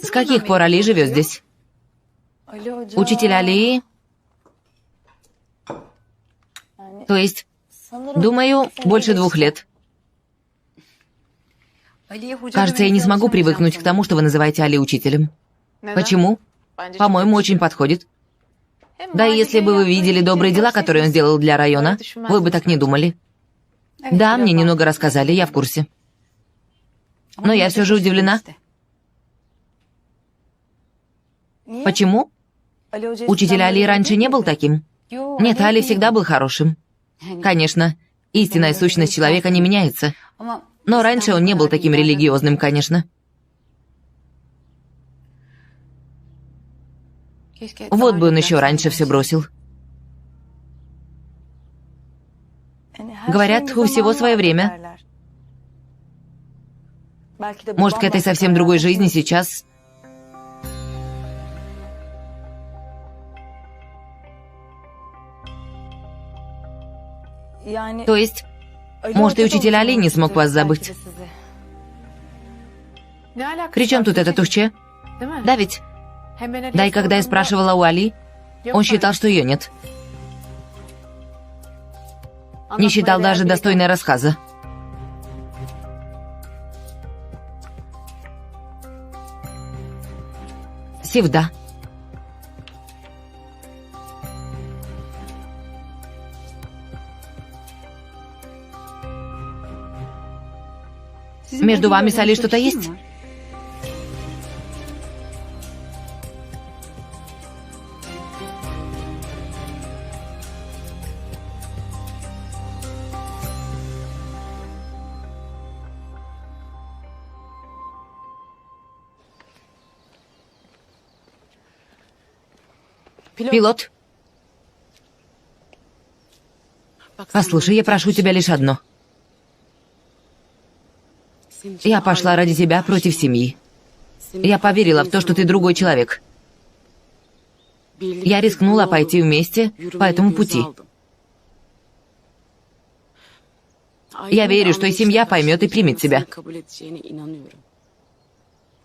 С каких пор Али живет здесь? Учитель Али? То есть, думаю, больше 2 лет. Кажется, я не смогу привыкнуть к тому, что вы называете Али учителем. Почему? По-моему, очень подходит. Да и если бы вы видели добрые дела, которые он сделал для района, вы бы так не думали. Да, мне немного рассказали, я в курсе. Но я все же удивлена. Почему? Учитель Али раньше не был таким? Нет, Али всегда был хорошим. Конечно, истинная сущность человека не меняется. Но раньше он не был таким религиозным, конечно. Вот бы он еще раньше все бросил. Говорят, у всего свое время. Может, к этой совсем другой жизни сейчас... То есть, может, и учитель Али не смог вас забыть. При чем тут это Тухче? Да ведь? Да и когда я спрашивала у Али, он считал, что ее нет. Не считал даже достойной рассказа. Севда. Между вами с Али что-то есть? Пилот, послушай, я прошу тебя лишь одно. Я пошла ради тебя против семьи. Я поверила в то, что ты другой человек. Я рискнула пойти вместе по этому пути. Я верю, что и семья поймет и примет тебя.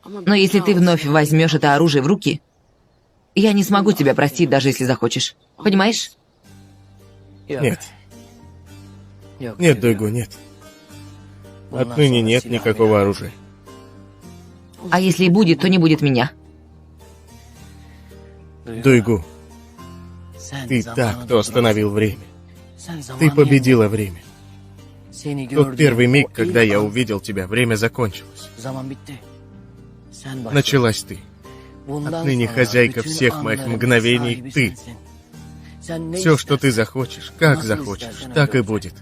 Но если ты вновь возьмешь это оружие в руки, я не смогу тебя простить, даже если захочешь. Понимаешь? Нет. Нет, Дойгу, нет. Отныне нет никакого оружия. А если и будет, то не будет меня. Дойгу, ты та, кто остановил время. Ты победила время. Тот первый миг, когда я увидел тебя, время закончилось. Началась ты. Отныне хозяйка всех моих мгновений ты. Все, что ты захочешь, как захочешь, так и будет.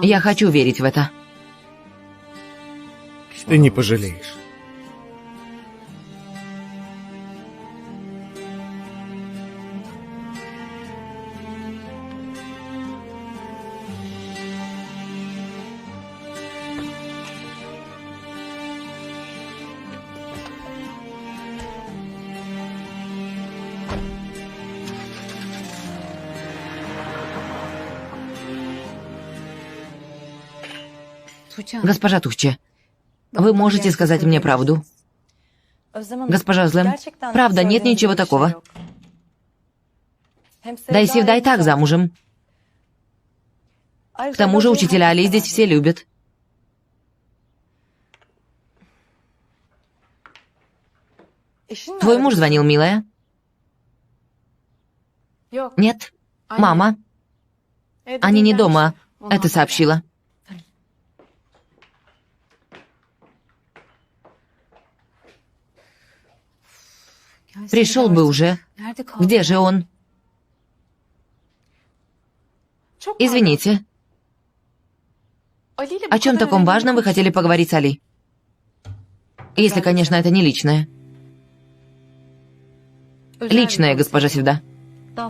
Я хочу верить в это. Ты не пожалеешь. Госпожа Тухче, вы можете сказать мне правду? Госпожа Злэм, правда, нет ничего такого. Да и Севда и так замужем. К тому же учителя Али здесь все любят. Твой муж звонил, милая? Нет. Мама. Они не дома. Это сообщила. Пришел бы уже. Где же он? Извините. О чем таком важном вы хотели поговорить с Али? Если, конечно, это не личное. Личное, госпожа Севда.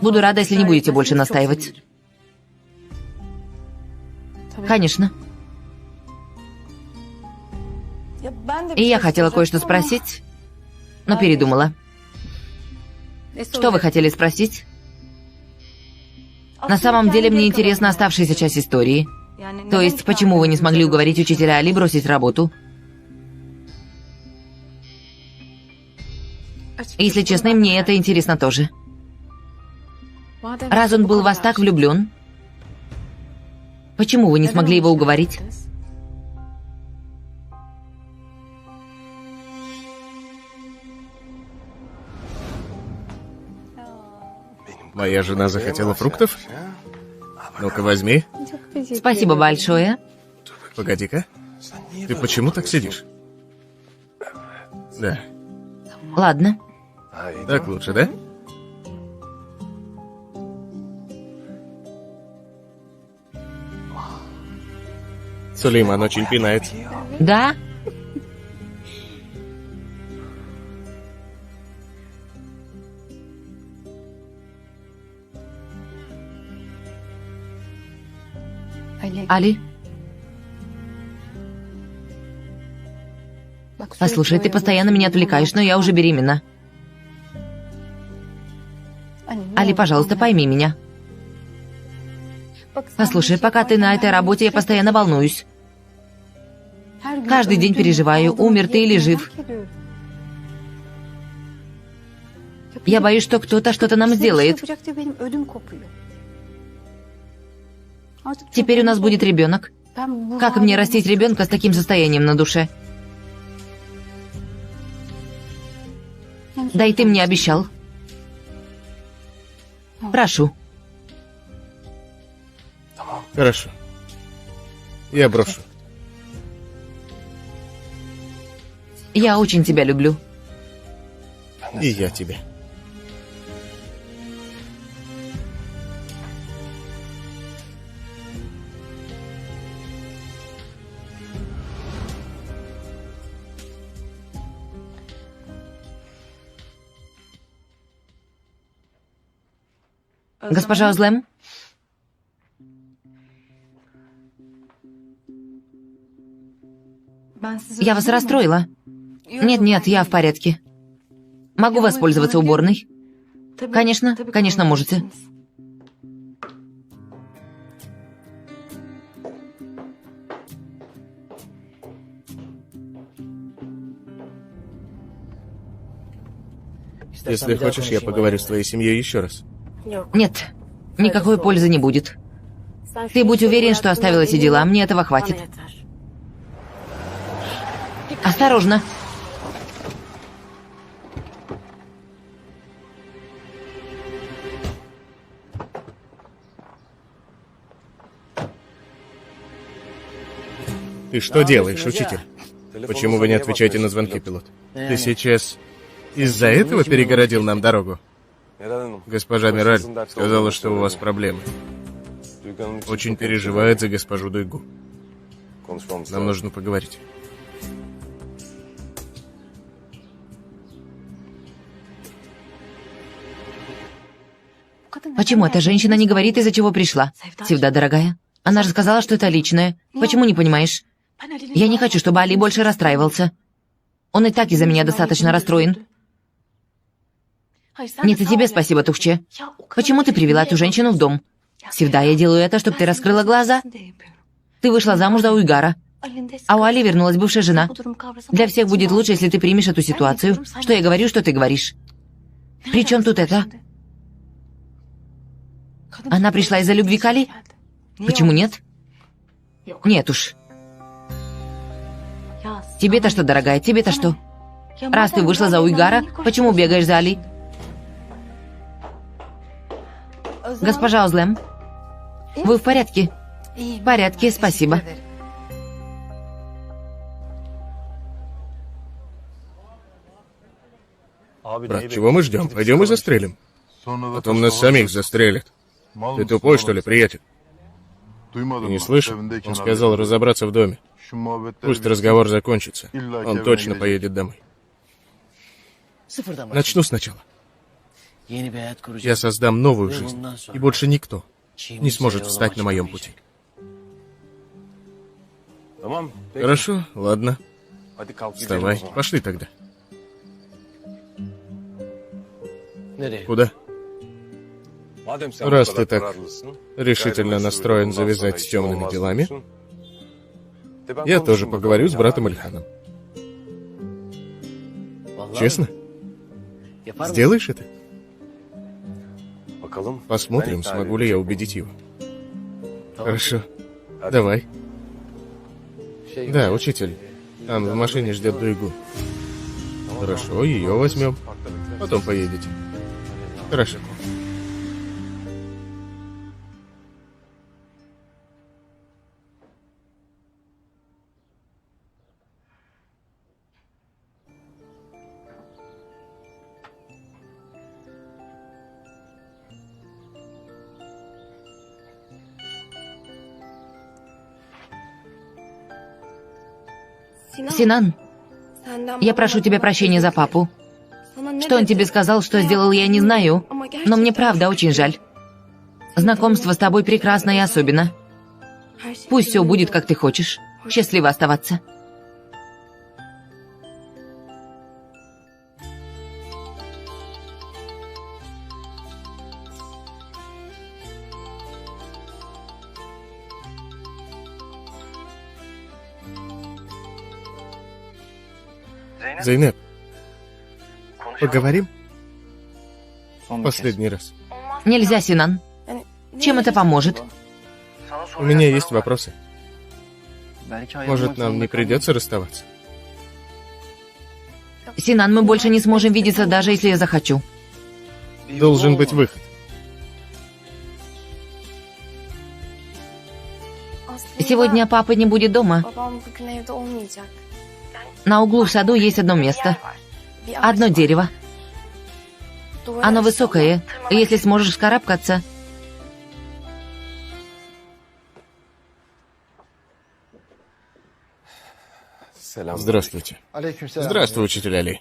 Буду рада, если не будете больше настаивать. Конечно. И я хотела кое-что спросить, но передумала. Что вы хотели спросить? На самом деле мне интересна оставшаяся часть истории. То есть, почему вы не смогли уговорить учителя Али бросить работу? Если честно, мне это интересно тоже. Раз он был в вас так влюблен, почему вы не смогли его уговорить? Моя жена захотела фруктов? Ну-ка, возьми. Спасибо большое. Погоди-ка. Ты почему так сидишь? Да. Ладно. Так лучше, да? Сулейман очень пинает. Да? Али? Послушай, ты постоянно меня отвлекаешь, но я уже беременна. Али, пожалуйста, пойми меня. Послушай, пока ты на этой работе, я постоянно волнуюсь. Каждый день переживаю, умер ты или жив. Я боюсь, что кто-то что-то нам сделает. Теперь у нас будет ребенок. Как мне растить ребенка с таким состоянием на душе? Да и ты мне обещал. Прошу. Хорошо. Я брошу. Я очень тебя люблю. И я тебя. Госпожа Озлем? Я вас расстроила? Нет, я в порядке. Могу воспользоваться уборной? Конечно, конечно, можете. Если хочешь, я поговорю с твоей семьей еще раз. Нет, никакой пользы не будет. Ты будь уверен, что оставил эти дела, мне этого хватит. Осторожно. Ты что делаешь, учитель? Почему вы не отвечаете на звонки, пилот? Ты сейчас из-за этого перегородил нам дорогу? Госпожа Мираль сказала, что у вас проблемы. Очень переживает за госпожу Дуйгу. Нам нужно поговорить. Почему эта женщина не говорит, из-за чего пришла? Севда, дорогая, она же сказала, что это личное. Почему не понимаешь? Я не хочу, чтобы Али больше расстраивался. Он и так из-за меня достаточно расстроен. Нет, и тебе спасибо, Тухче. Почему ты привела эту женщину в дом? Севда, я делаю это, чтобы ты раскрыла глаза. Ты вышла замуж за Уйгара, а у Али вернулась бывшая жена. Для всех будет лучше, если ты примешь эту ситуацию. Что я говорю, что ты говоришь. При чем тут это? Она пришла из-за любви к Али? Почему нет? Нет уж. Тебе-то что, дорогая, тебе-то что? Раз ты вышла за Уйгара, почему бегаешь за Али? Госпожа Озлем, вы в порядке? В порядке, спасибо. Брат, чего мы ждем? Пойдем и застрелим. Потом нас самих застрелят. Ты тупой, что ли, приятель? Ты не слышал? Он сказал разобраться в доме. Пусть разговор закончится. Он точно поедет домой. Начну сначала. Я создам новую жизнь, и больше никто не сможет встать на моем пути. Хорошо, ладно. Вставай, пошли тогда. Куда? Раз ты так решительно настроен завязать с темными делами, я тоже поговорю с братом Ильханом. Честно? Сделаешь это? Посмотрим, смогу ли я убедить его. Хорошо. Давай. Да, учитель. Там в машине ждет Дуйгу. Хорошо, ее возьмем. Потом поедете. Хорошо. Синан, я прошу тебя прощения за папу. Что он тебе сказал, что сделал, я не знаю. Но мне правда очень жаль. Знакомство с тобой прекрасно и особенно. Пусть все будет, как ты хочешь. Счастливо оставаться. Зейнеп, поговорим? Последний раз. Нельзя, Синан. Чем это поможет? У меня есть вопросы. Может, нам не придется расставаться? Синан, мы больше не сможем видеться, даже если я захочу. Должен быть выход. Сегодня папы не будет дома. На углу в саду есть одно место. Одно дерево. Оно высокое. Если сможешь вскарабкаться... Здравствуйте. Здравствуй, учитель Али.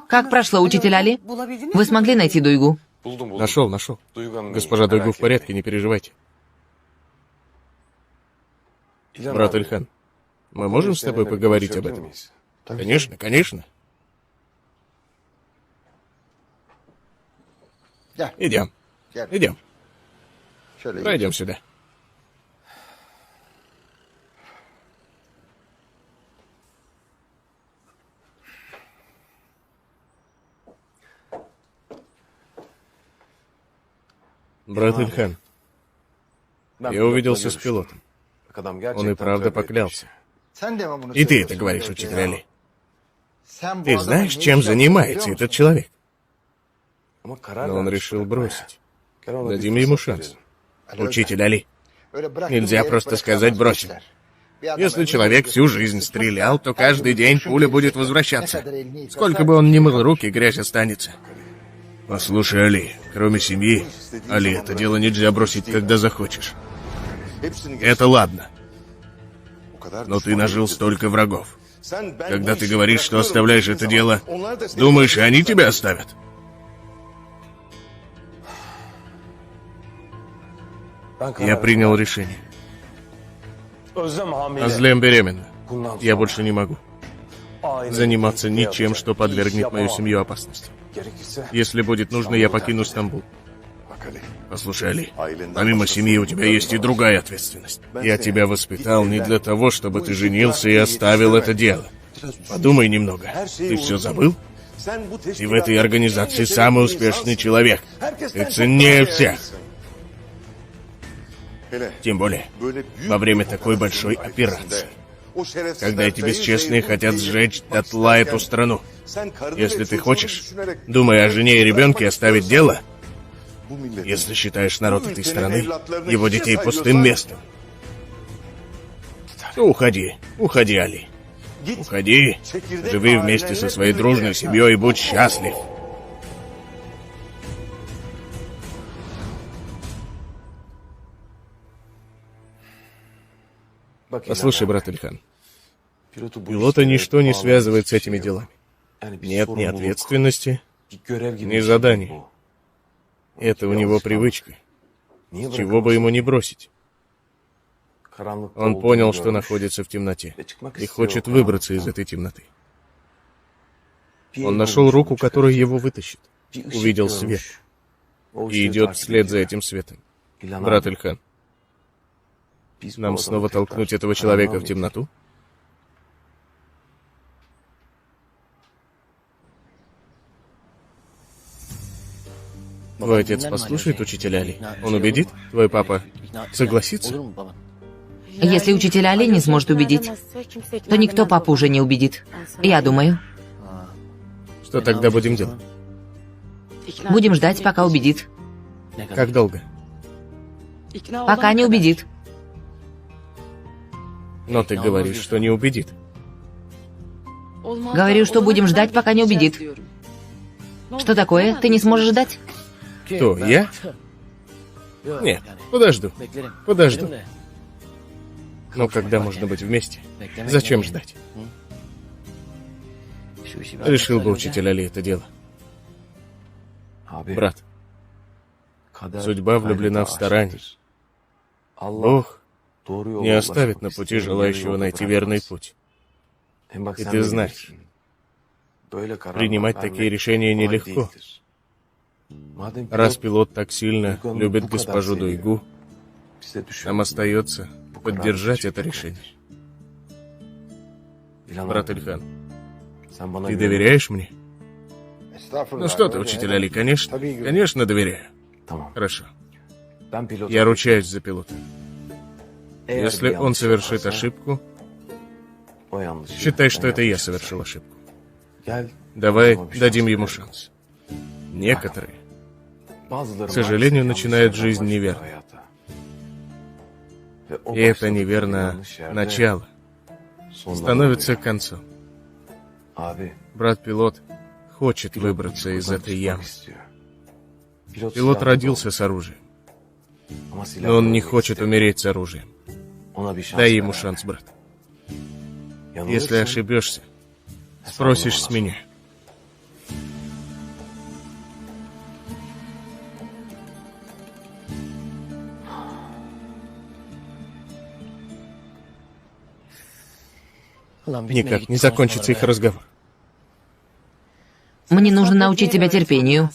Как прошло, учитель Али? Вы смогли найти Дуйгу? Нашел. Госпожа Дуйгу в порядке, не переживайте. Брат Ильхан, мы можем с тобой поговорить об этом? Конечно. Идем. Пройдем сюда. Брат Ильхан, я увиделся с пилотом. Он и правда поклялся. И ты это говоришь, учитель Али. Ты знаешь, чем занимается этот человек? Но он решил бросить. Дадим ему шанс. Учитель Али, нельзя просто сказать «бросил». Если человек всю жизнь стрелял, то каждый день пуля будет возвращаться. Сколько бы он ни мыл руки, грязь останется. Послушай, Али, кроме семьи, Али, это дело нельзя бросить, когда захочешь. Это ладно. Но ты нажил столько врагов. Когда ты говоришь, что оставляешь это дело, думаешь, и они тебя оставят? Я принял решение. Азлем беременна. Я больше не могу заниматься ничем, что подвергнет мою семью опасности. Если будет нужно, я покину Стамбул. Послушай, Али, помимо семьи у тебя есть и другая ответственность. Я тебя воспитал не для того, чтобы ты женился и оставил это дело. Подумай немного. Ты все забыл? Ты в этой организации самый успешный человек. Ты ценнее всех. Тем более, во время такой большой операции. Когда эти бесчестные хотят сжечь дотла эту страну. Если ты хочешь, думай о жене и ребенке, оставить дело. Если считаешь народ этой страны, его детей пустым местом, то уходи, Али. Уходи, живи вместе со своей дружной семьей и будь счастлив. Послушай, брат Ильхан, пилота ничто не связывает с этими делами. Нет ни ответственности, ни заданий. Это у него привычка. Чего бы ему не бросить. Он понял, что находится в темноте и хочет выбраться из этой темноты. Он нашел руку, которая его вытащит. Увидел свет и идет вслед за этим светом. Брат Ильхан, нам снова толкнуть этого человека в темноту? Твой отец послушает учителя Али? Он убедит? Твой папа согласится? Если учитель Али не сможет убедить, то никто папу уже не убедит. Я думаю. Что тогда будем делать? Будем ждать, пока убедит. Как долго? Пока не убедит. Но ты говоришь, что не убедит. Говорю, что будем ждать, пока не убедит. Что такое? Ты не сможешь ждать? Кто, я? Нет, подожду. Но когда можно быть вместе? Зачем ждать? Решил бы учитель Али это дело. Брат, судьба влюблена в старание. Бог не оставит на пути желающего найти верный путь. И ты знаешь, принимать такие решения нелегко. Раз пилот так сильно любит госпожу Дуйгу, нам остается поддержать это решение. Брат Ильхан, ты доверяешь мне? Ну что ты, учитель Али, конечно. Конечно, доверяю. Хорошо. Я ручаюсь за пилота. Если он совершит ошибку, считай, что это я совершил ошибку. Давай дадим ему шанс. Некоторые, к сожалению, начинают жизнь неверно. И это неверно начало становится концом. Брат-пилот хочет выбраться из этой ямы. Пилот родился с оружием, но он не хочет умереть с оружием. Дай ему шанс, брат. Если ошибешься, спросишь с меня. Никак не закончится их разговор. Мне нужно научить тебя терпению.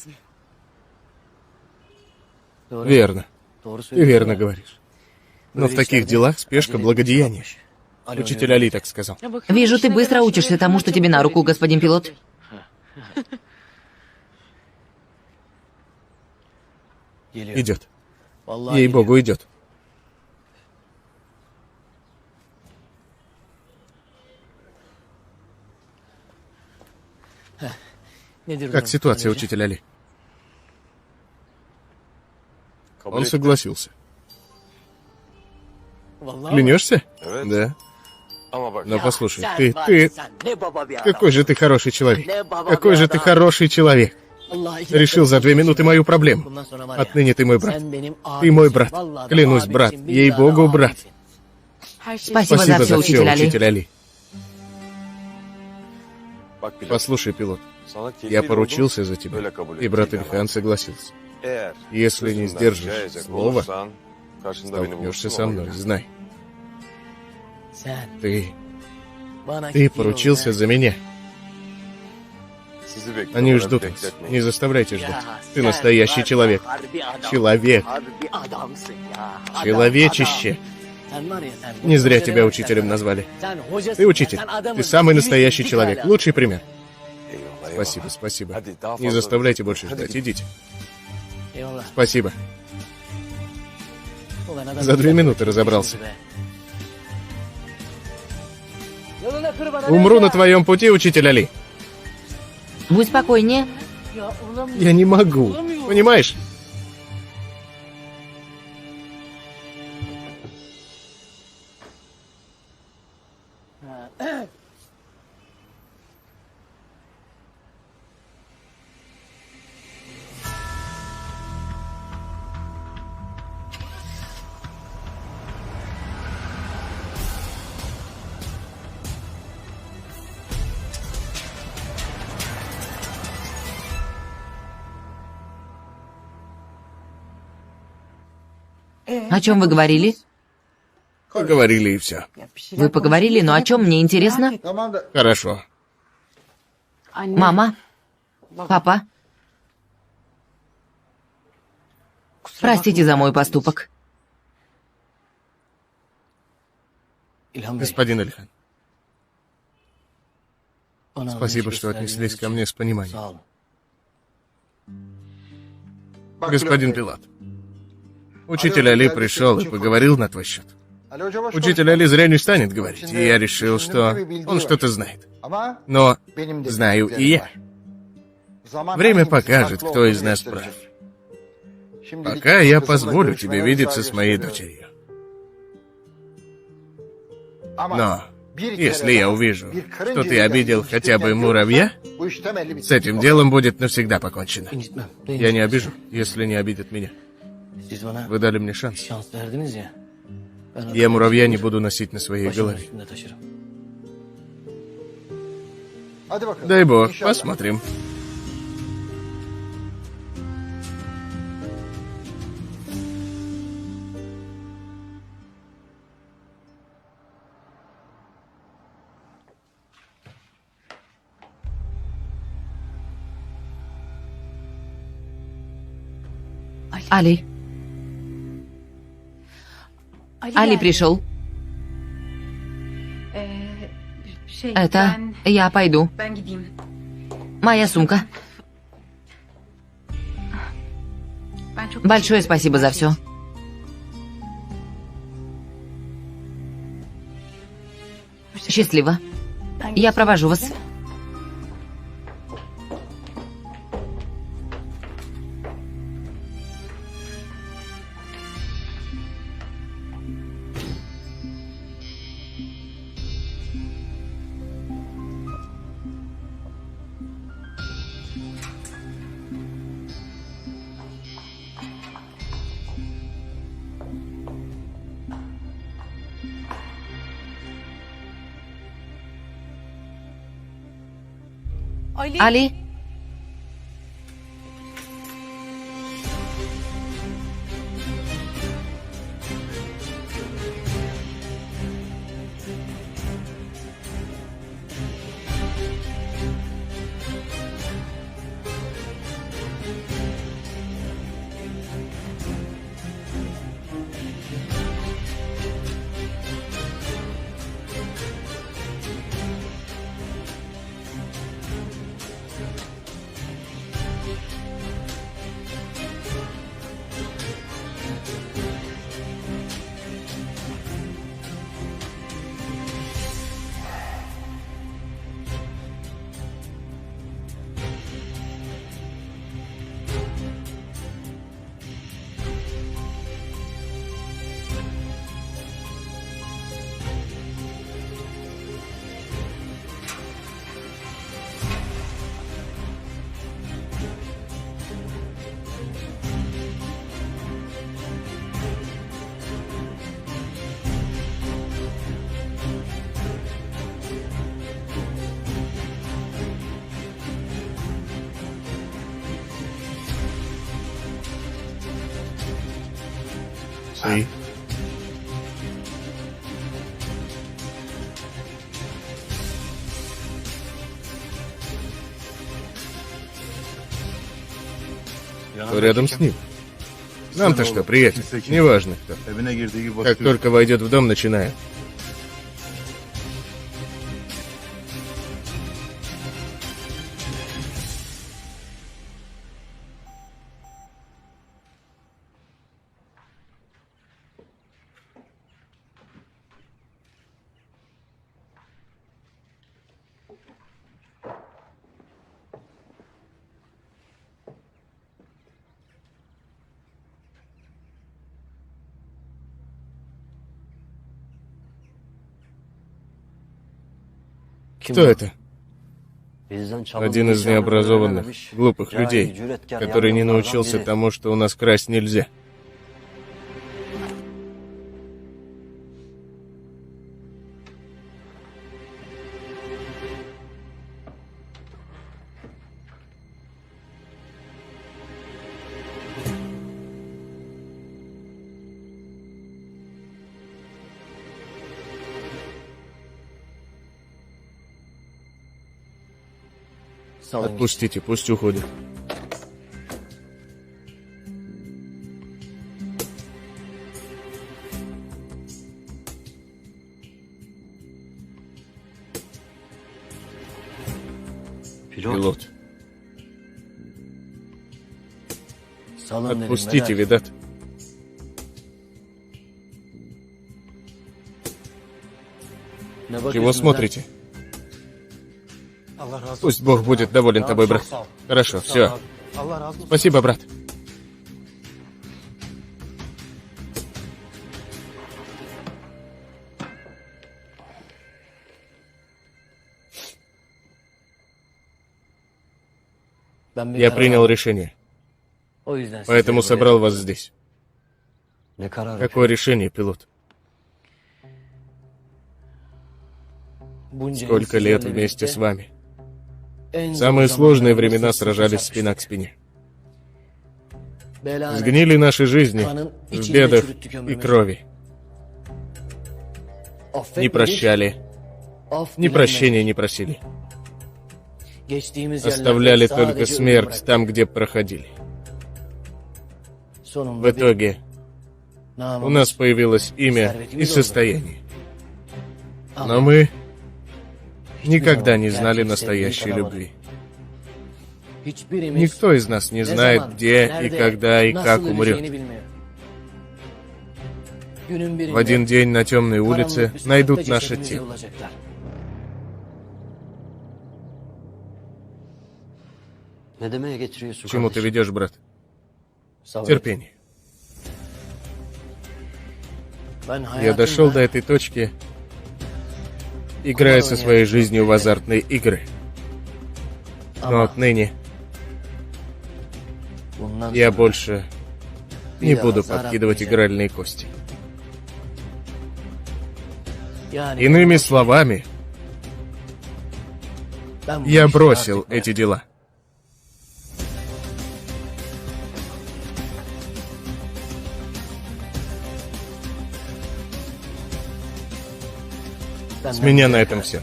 Верно. Ты верно говоришь. Но в таких делах спешка благодеяние. Учитель Али так сказал. Вижу, ты быстро учишься тому, что тебе на руку, господин пилот. Идет. Ей-богу, идет. Как ситуация, учитель Али? Он согласился. Клянешься? Да. Но послушай, ты... Какой же ты хороший человек. Какой же ты хороший человек. Решил за 2 минуты мою проблему. Отныне ты мой брат. Ты мой брат. Клянусь, брат. Ей-богу, брат. Спасибо за все, учитель Али. Послушай, пилот. Я поручился за тебя, и брат Ильхан согласился. Если не сдержишь слова, столкнешься со мной, знай. Ты поручился за меня. Они ждут вас. Не заставляйте ждать. Ты настоящий человек. Человек. Человечище. Не зря тебя учителем назвали. Ты учитель. Ты самый настоящий человек. Лучший пример. Спасибо, спасибо. Не заставляйте больше ждать. Идите. Спасибо. За 2 минуты разобрался. Умру на твоем пути, учитель Али. Будь спокойнее. Я не могу. Понимаешь? О чем вы говорили? Поговорили и все. Вы поговорили, но о чем мне интересно? Хорошо. Мама? Папа? Простите за мой поступок. Господин Ильхан. Спасибо, что отнеслись ко мне с пониманием. Господин пилот. Учитель Али пришел и поговорил на твой счет. Учитель Али зря не станет говорить, и я решил, что он что-то знает. Но знаю и я. Время покажет, кто из нас прав. Пока я позволю тебе видеться с моей дочерью. Но если я увижу, что ты обидел хотя бы муравья, с этим делом будет навсегда покончено. Я не обижу, если не обидят меня. Вы дали мне шанс. Я муравья не буду носить на своей голове. Дай бог, посмотрим. Али. Али пришел. Это я пойду. Моя сумка. Большое спасибо за все. Счастливо. Я провожу вас. Али? Sí. Кто рядом с ним? Нам-то что, приятель? Неважно кто. Как только войдет в дом, начинаем. Кто это? Один из необразованных, глупых людей, который не научился тому, что у нас красть нельзя. Отпустите, пусть уходит. Пилот. Отпустите, Видат. Чего смотрите? Пусть Бог будет доволен тобой, брат. Хорошо, все. Спасибо, брат. Я принял решение. Поэтому собрал вас здесь. Какое решение, пилот? Сколько лет вместе с вами. В самые сложные времена сражались спина к спине. Сгнили наши жизни в бедах и крови. Не прощали, ни прощения не просили. Оставляли только смерть там, где проходили. В итоге у нас появилось имя и состояние. Но мы никогда не знали настоящей любви. Никто из нас не знает, где и когда и как умрет. В один день на темной улице найдут наше тело. К чему ты ведешь, брат? Терпение. Я дошел до этой точки, играя со своей жизнью в азартные игры. Но отныне я больше не буду подкидывать игральные кости. Иными словами, я бросил эти дела. С меня на этом все.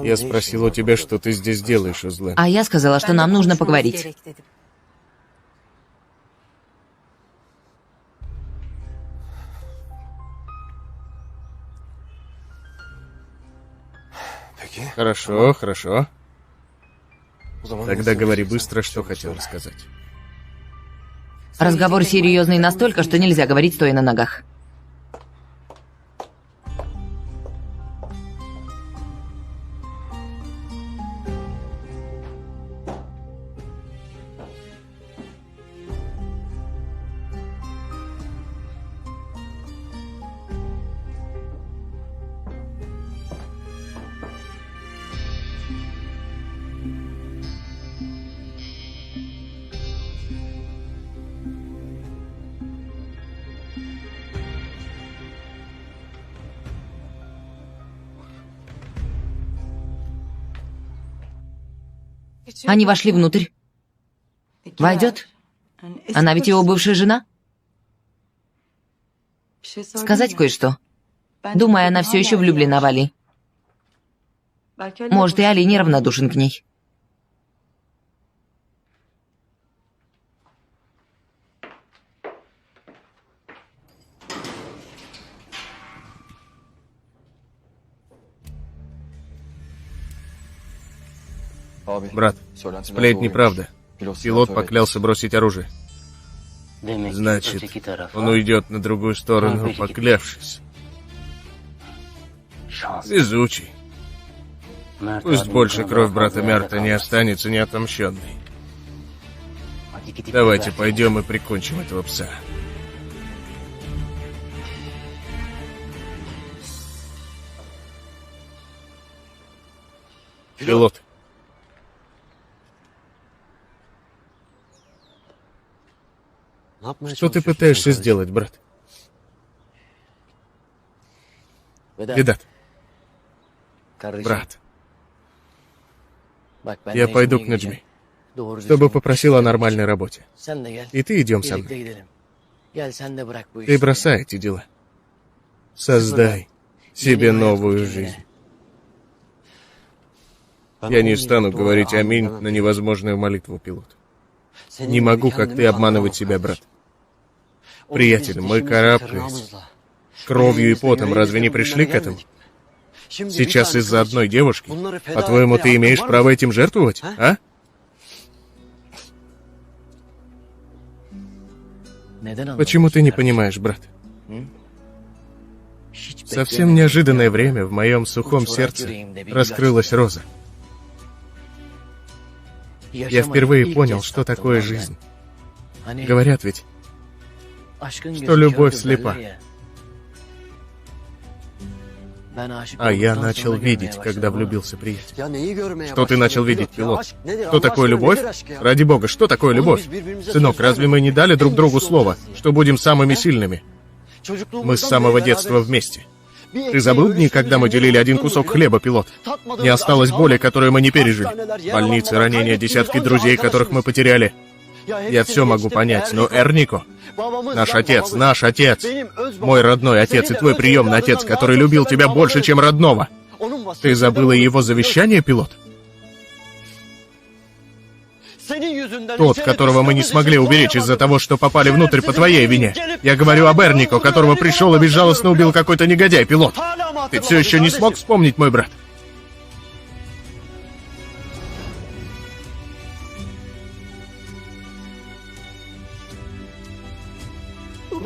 Я спросил у тебя, что ты здесь делаешь, Узлен. А я сказала, что нам нужно поговорить. Хорошо, хорошо. Тогда говори быстро, что хотел рассказать. Разговор серьезный настолько, что нельзя говорить, стоя на ногах. Они вошли внутрь. Войдет? Она ведь его бывшая жена? Сказать кое-что. Думаю, она все еще влюблена в Али. Может, и Али неравнодушен к ней. Брат, сплетни правда. Пилот поклялся бросить оружие. Значит, он уйдет на другую сторону, поклявшись. Везучий. Пусть больше кровь брата Мерта не останется неотомщенной. Давайте пойдем и прикончим этого пса. Пилот. Что ты пытаешься сделать, брат? Ведат. Брат. Я пойду к Наджми, чтобы попросил о нормальной работе. И ты идем со мной. Ты бросай эти дела. Создай себе новую жизнь. Я не стану говорить аминь на невозможную молитву, пилот. Не могу, как ты, обманывать себя, брат. Приятель, мы карабкались. Кровью и потом разве не пришли к этому? Сейчас из-за одной девушки? По-твоему, ты имеешь право этим жертвовать, а? Почему ты не понимаешь, брат? Совсем неожиданное время в моем сухом сердце раскрылась роза. Я впервые понял, что такое жизнь. Говорят ведь, что любовь слепа. А я начал видеть, когда влюбился, приятель. Что ты начал видеть, пилот? Что такое любовь? Ради бога, что такое любовь? Сынок, разве мы не дали друг другу слово, что будем самыми сильными? Мы с самого детства вместе. Ты забыл дни, когда мы делили один кусок хлеба, пилот? Не осталось боли, которую мы не пережили. Больницы, ранения, десятки друзей, которых мы потеряли. Я все могу понять, но Эрнико, наш отец, мой родной отец и твой приемный отец, который любил тебя больше, чем родного. Ты забыла его завещание, пилот? Тот, которого мы не смогли уберечь из-за того, что попали внутрь по твоей вине. Я говорю об Эрнико, которого пришел и безжалостно убил какой-то негодяй-пилот. Ты все еще не смог вспомнить, мой брат?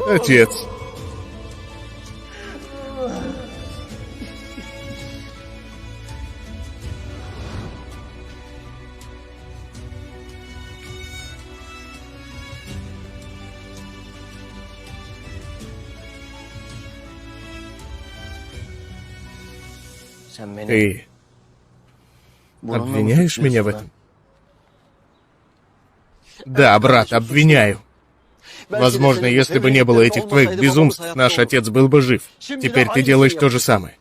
Отец. Ты обвиняешь меня в этом? Да, брат, обвиняю. Возможно, если бы не было этих твоих безумств, наш отец был бы жив. Теперь ты делаешь то же самое.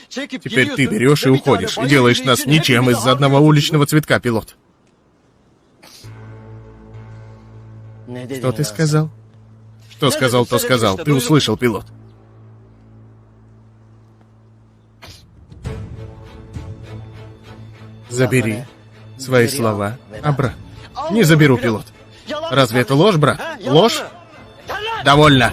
Теперь ты берешь и уходишь, и делаешь нас ничем из-за одного уличного цветка, пилот. Что ты сказал? Что сказал, то сказал. Ты услышал, пилот. Забери свои слова обратно. Не заберу, пилот. Разве это ложь, брат? Ложь? Довольно.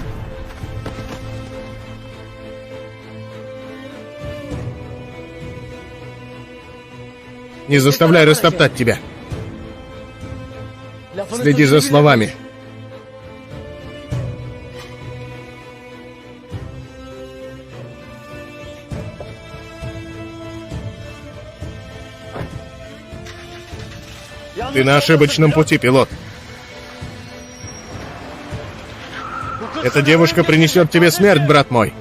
Не заставляй растоптать тебя. Следи за словами. Ты на ошибочном пути, пилот. Эта девушка принесет тебе смерть, брат мой.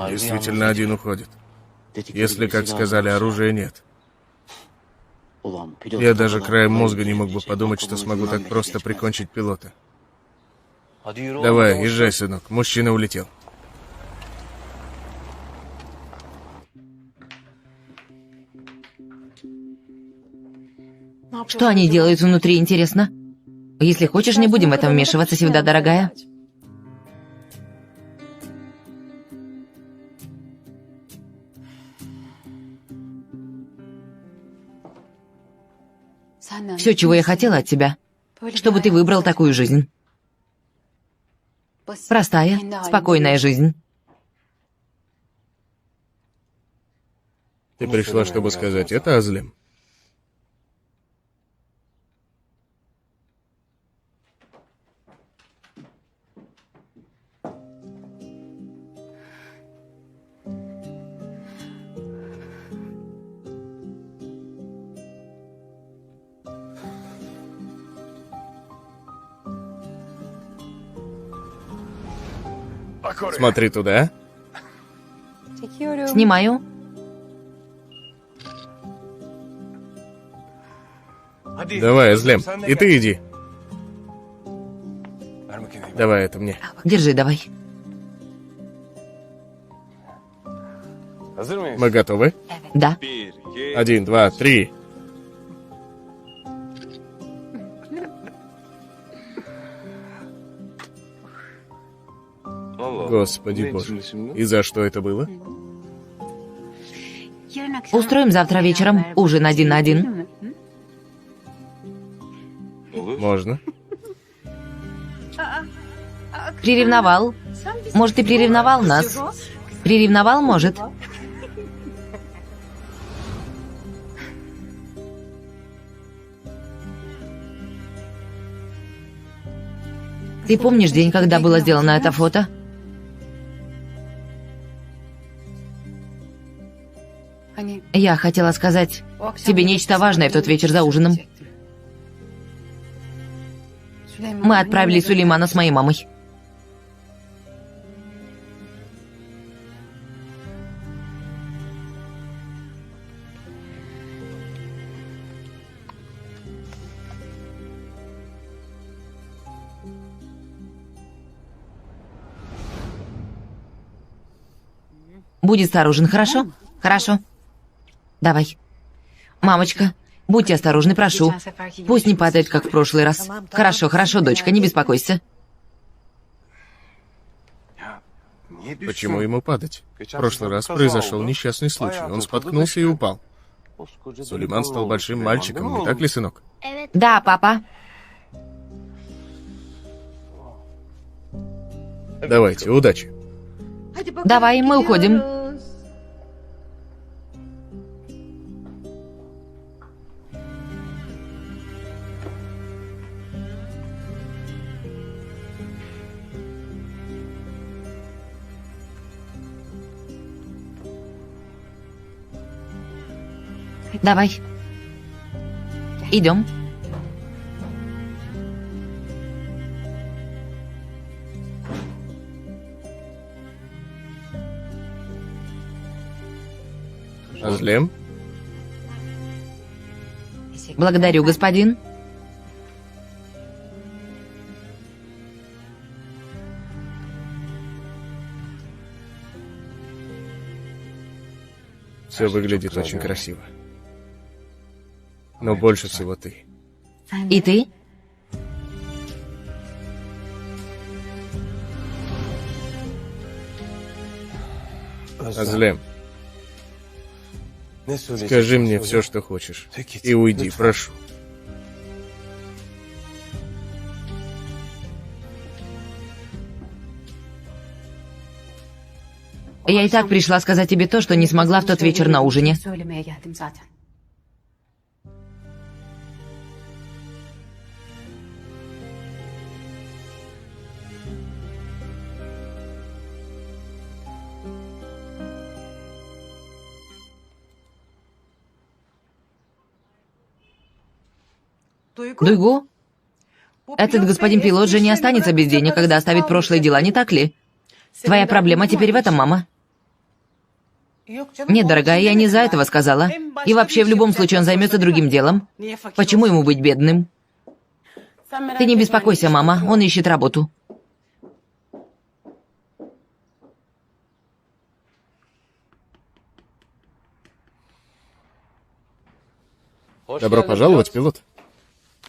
Действительно, один уходит. Если, как сказали, оружия нет. Я даже краем мозга не мог бы подумать, что смогу так просто прикончить пилота. Давай, езжай, сынок. Мужчина улетел. Что они делают внутри, интересно? Если хочешь, не будем в это вмешиваться, Севда, дорогая. Все, чего я хотела от тебя, чтобы ты выбрал такую жизнь. Простая, спокойная жизнь. Ты пришла, чтобы сказать это, Азлим? Смотри туда. Снимаю. Давай, Азлим, и ты иди. Давай это мне. Держи, давай. Мы готовы? Да. 1, 2, 3. Господи боже. И за что это было? Устроим завтра вечером ужин 1 на 1. Можно. Приревновал. Может, ты приревновал нас? Приревновал, может? Ты помнишь день, когда было сделано это фото? Я хотела сказать тебе нечто важное в тот вечер за ужином. Мы отправили Сулеймана с моей мамой. Будь осторожен, хорошо? Хорошо. Давай. Мамочка, будьте осторожны, прошу. Пусть не падает, как в прошлый раз. Хорошо, хорошо, дочка, не беспокойся. Почему ему падать? В прошлый раз произошел несчастный случай. Он споткнулся и упал. Сулейман стал большим мальчиком, не так ли, сынок? Да, папа. Давайте, удачи. Давай, мы уходим. Давай. Идем. Азлем? Благодарю, господин. Все выглядит очень красиво. Но больше всего ты. И ты? Азлем, скажи мне все, что хочешь. И уйди, прошу. Я и так пришла сказать тебе то, что не смогла в тот вечер на ужине. Дуйгу? Этот господин пилот же не останется без денег, когда оставит прошлые дела, не так ли? Твоя проблема теперь в этом, мама. Нет, дорогая, я не из-за этого сказала. И вообще, в любом случае, он займется другим делом. Почему ему быть бедным? Ты не беспокойся, мама, он ищет работу. Добро пожаловать, пилот.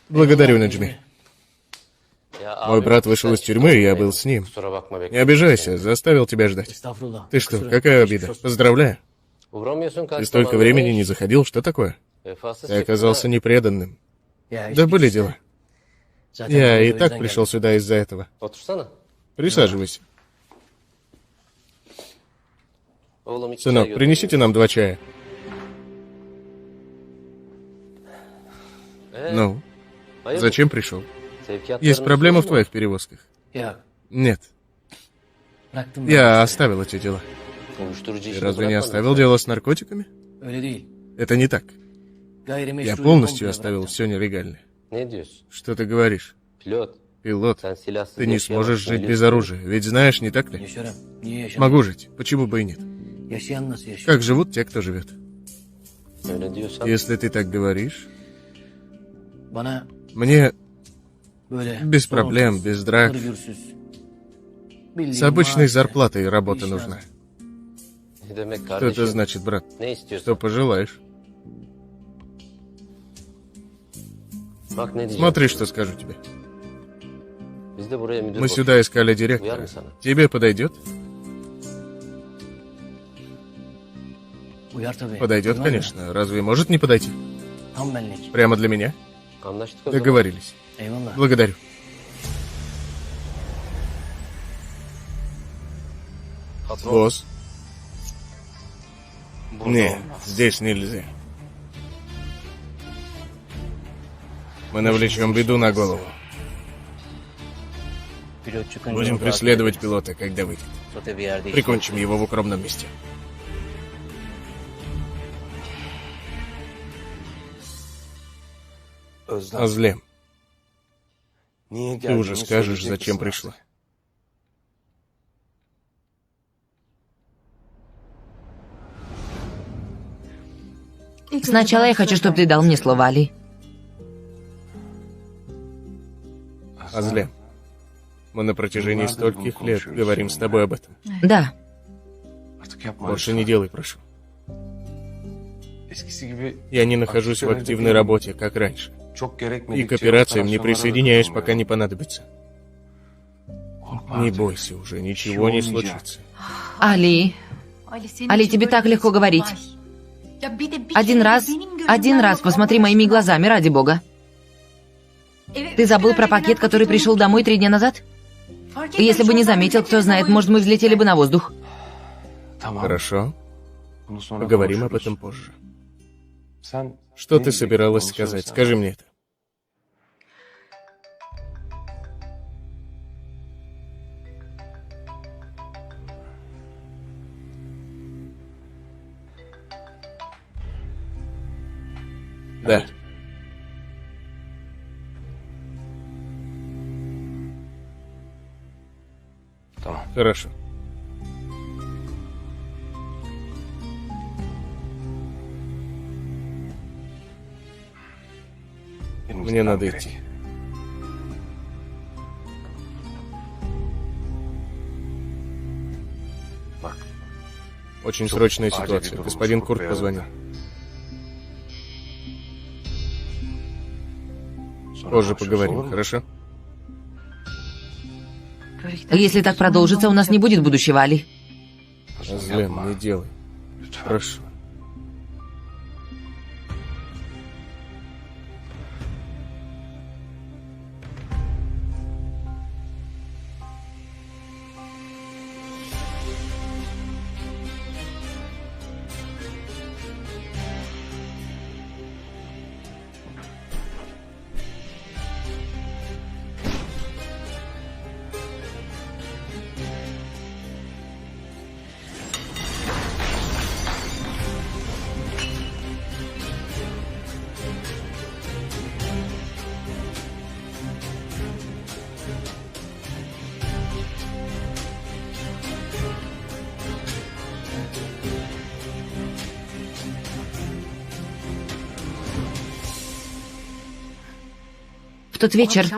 Благодарю, Наджми. Мой брат вышел из тюрьмы, и я был с ним. Не обижайся, заставил тебя ждать. Ты что, какая обида? Поздравляю. Ты столько времени не заходил, что такое? Ты оказался непреданным. Да были дела. Я и так пришел сюда из-за этого. Присаживайся. Сынок, принесите нам 2 чая. Ну, зачем пришел? Есть проблема в твоих перевозках? Нет. Я оставил эти дела. Ты разве не оставил дело с наркотиками? Это не так. Я полностью оставил все нелегальное. Что ты говоришь? Пилот, ты не сможешь жить без оружия, ведь знаешь, не так ли? Могу жить, почему бы и нет? Как живут те, кто живет? Если ты так говоришь, мне без проблем, без драк, с обычной зарплатой работа нужна. Что это значит, брат? Что пожелаешь? Смотри, что скажу тебе. Мы сюда искали директора. Тебе подойдет? Подойдет, конечно. Разве может не подойти? Прямо для меня? Договорились. Благодарю. Босс? Не, здесь нельзя. Мы навлечем беду на голову. Будем преследовать пилота, когда выйдет. Прикончим его в укромном месте. Азлем, ты уже скажешь, зачем пришла. Сначала я хочу, чтобы ты дал мне слово, Али. Азлем, мы на протяжении стольких лет говорим с тобой об этом. Да. Больше не делай, прошу. Я не нахожусь в активной работе, как раньше. И к операциям не присоединяюсь, пока не понадобится. Не бойся уже, ничего не случится. Али, Али, тебе так легко говорить. Один раз посмотри моими глазами, ради бога. Ты забыл про пакет, который пришел домой 3 дня назад? Если бы не заметил, кто знает, может, мы взлетели бы на воздух. Хорошо. Поговорим об этом позже. Что ты собиралась сказать? Скажи мне это. Да. Хорошо. Мне надо идти. Очень срочная ситуация. Господин Курт позвонил. Позже поговорим, хорошо? Если так продолжится, у нас не будет будущего, Али. Азлен, не делай. Прошу. В тот вечер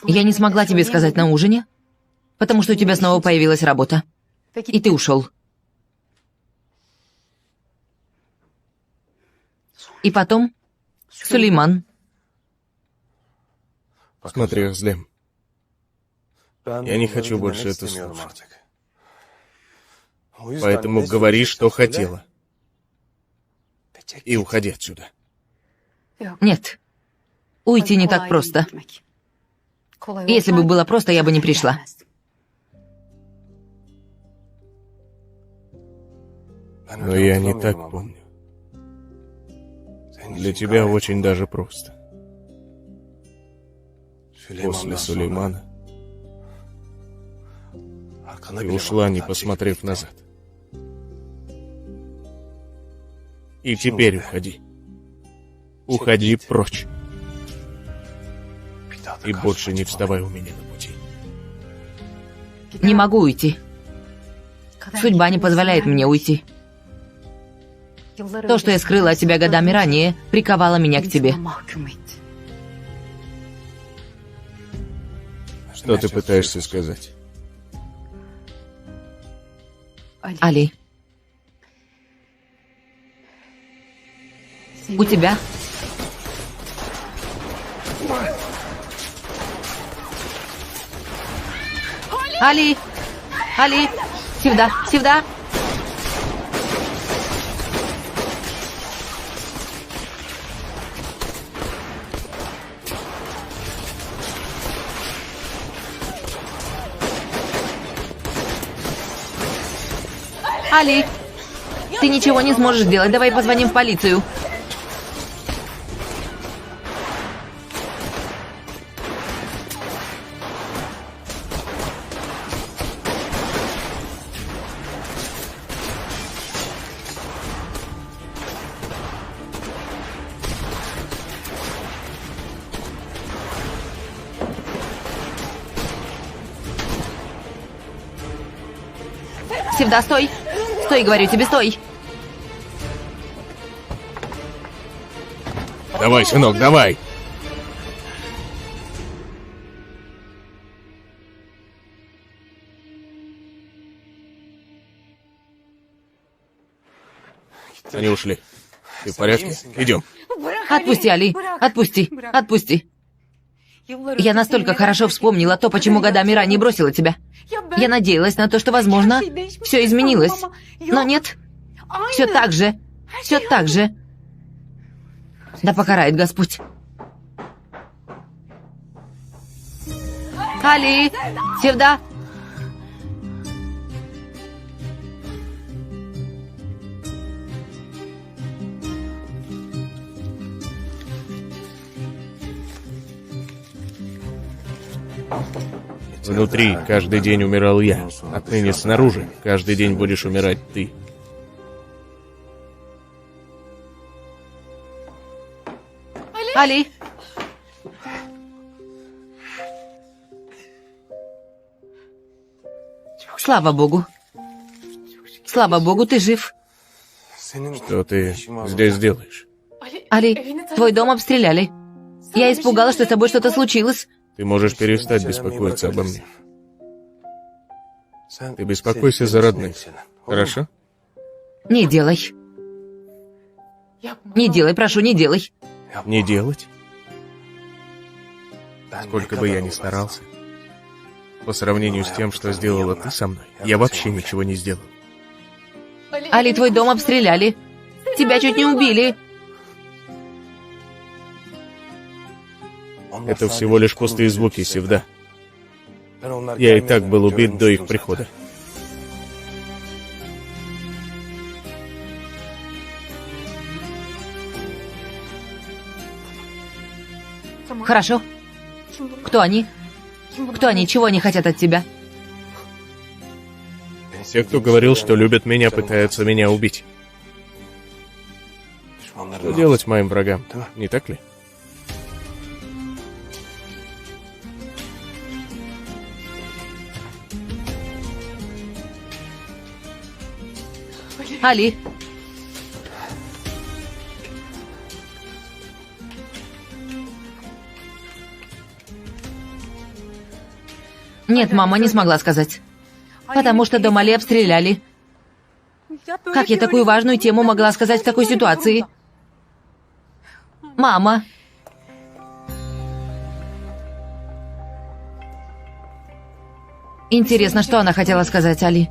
я не смогла тебе сказать на ужине, потому что у тебя снова появилась работа, и ты ушел. И потом Сулейман. Смотри, Азлен. Я не хочу больше это слушать. Поэтому говори, что хотела. И уходи отсюда. Нет. Уйти не так просто. Если бы было просто, я бы не пришла. Но я не так помню. Для тебя очень даже просто. После Сулеймана ты ушла, не посмотрев назад. И теперь уходи. Уходи прочь. И больше не вставай у меня на пути. Не могу уйти. Судьба не позволяет мне уйти. То, что я скрыла от тебя годами ранее, приковало меня к тебе. Что ты пытаешься сказать? Али, у тебя... Али! Али! Сюда! Али! Ты ничего не сможешь сделать, давай позвоним в полицию. Севда, стой! Стой, говорю тебе, стой! Давай, сынок, давай! Они ушли. Ты в порядке? Идем. Отпусти, Али! Отпусти! Я настолько хорошо вспомнила то, почему годами ранее бросила тебя. Я надеялась на то, что, возможно, все изменилось. Но нет. Все так же. Все так же. Да покарает Господь. Али! Севда! Внутри каждый день умирал я. Отныне снаружи каждый день будешь умирать ты. Али! Слава Богу. Слава Богу, ты жив. Что ты здесь делаешь? Али, твой дом обстреляли. Я испугалась, что с тобой что-то случилось. Ты можешь перестать беспокоиться обо мне. Ты беспокойся за родных, хорошо? Не делай. Не делай, прошу, не делай. Не делать? Сколько бы я ни старался, по сравнению с тем, что сделала ты со мной, я вообще ничего не сделал. Али, твой дом обстреляли. Тебя чуть не убили. Это всего лишь пустые звуки, Севда. Я и так был убит до их прихода. Хорошо. Кто они? Кто они? Чего они хотят от тебя? Те, кто говорил, что любят меня, пытаются меня убить. Что делать моим врагам, не так ли? Али. Нет, мама не смогла сказать. Потому что дом Али обстреляли. Как я такую важную тему могла сказать в такой ситуации? Мама. Интересно, что она хотела сказать, Али?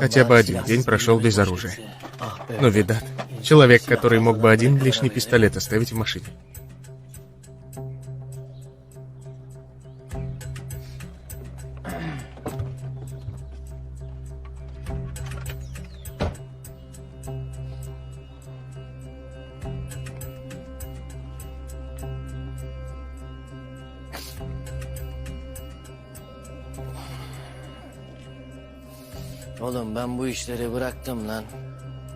Хотя бы один день прошел без оружия. Но Видат, человек, который мог бы один лишний пистолет оставить в машине. Oğlum ben bu işleri bıraktım lan.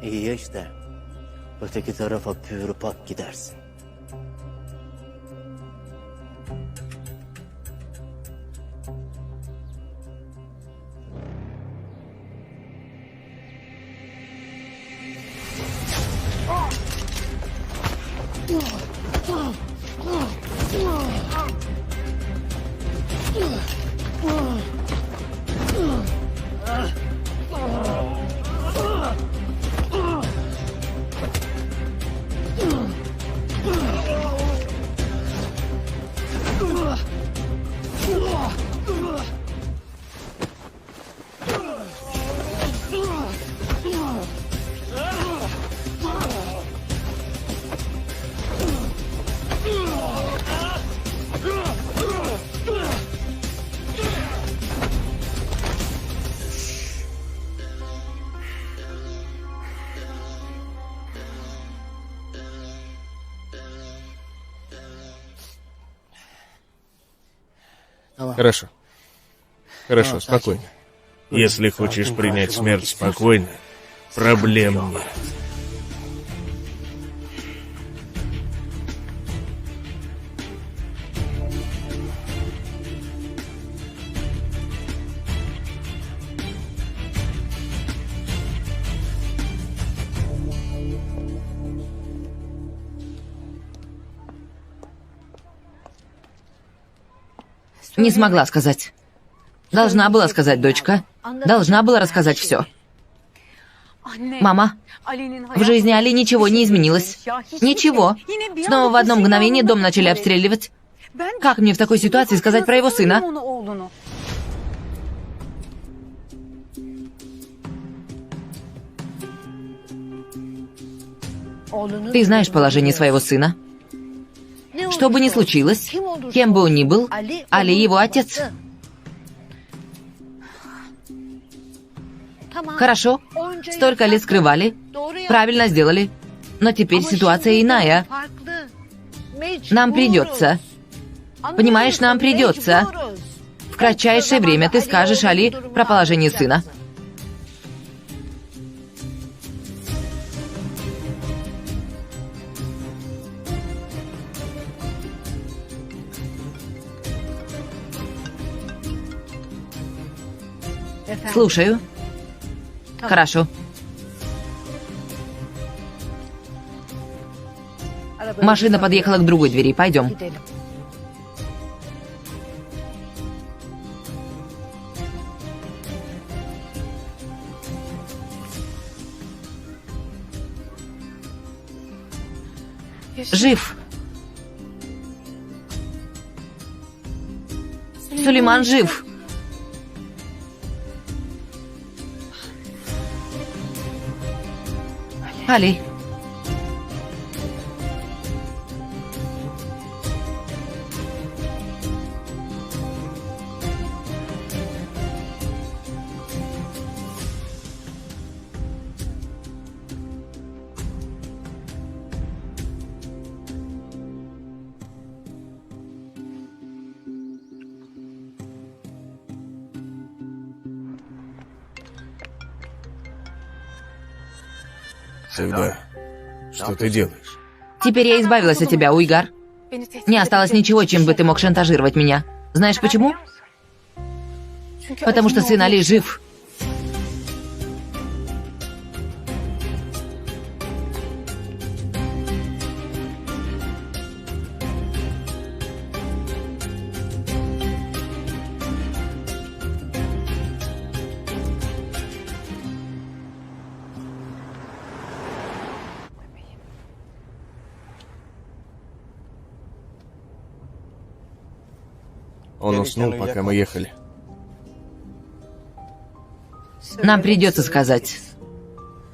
İyi ya işte. Öteki tarafa pürü pak gidersin. Хорошо. Хорошо, спокойно. Если хочешь принять смерть спокойно, проблем нет. Не смогла сказать. Должна была сказать, дочка. Должна была рассказать все. Мама, в жизни Али ничего не изменилось. Ничего. Снова в одно мгновение дом начали обстреливать. Как мне в такой ситуации сказать про его сына? Ты знаешь положение своего сына. Что бы ни случилось, кем бы он ни был, Али его отец. Хорошо, столько лет скрывали, правильно сделали. Но теперь ситуация иная. Нам придется. Понимаешь, нам придется. В кратчайшее время ты скажешь Али про положение сына. Слушаю. Хорошо. Машина подъехала к другой двери. Пойдем. Жив. Сулейман жив. Али. Тогда что ты делаешь? Теперь я избавилась от тебя, Уйгар. Не осталось ничего, чем бы ты мог шантажировать меня. Знаешь почему? Потому что сын Али жив. Он уснул, пока мы ехали. Нам придется сказать.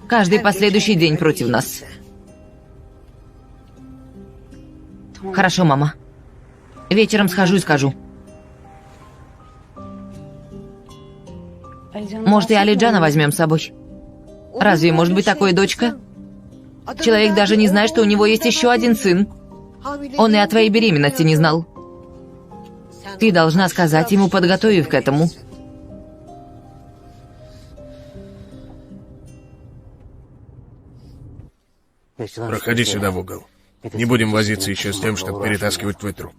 Каждый последующий день против нас. Хорошо, мама. Вечером схожу и скажу. Может, и Алиджана возьмем с собой? Разве может быть такое, дочка? Человек даже не знает, что у него есть еще один сын. Он и о твоей беременности не знал. Ты должна сказать ему, подготовив к этому. Проходи сюда в угол. Не будем возиться еще с тем, чтобы перетаскивать твой труп.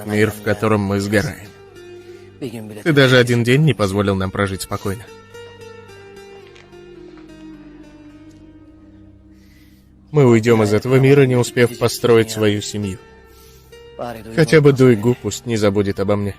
Мир, в котором мы сгораем. Ты даже один день не позволил нам прожить спокойно. Мы уйдем из этого мира, не успев построить свою семью. Хотя бы Дуйгу пусть не забудет обо мне.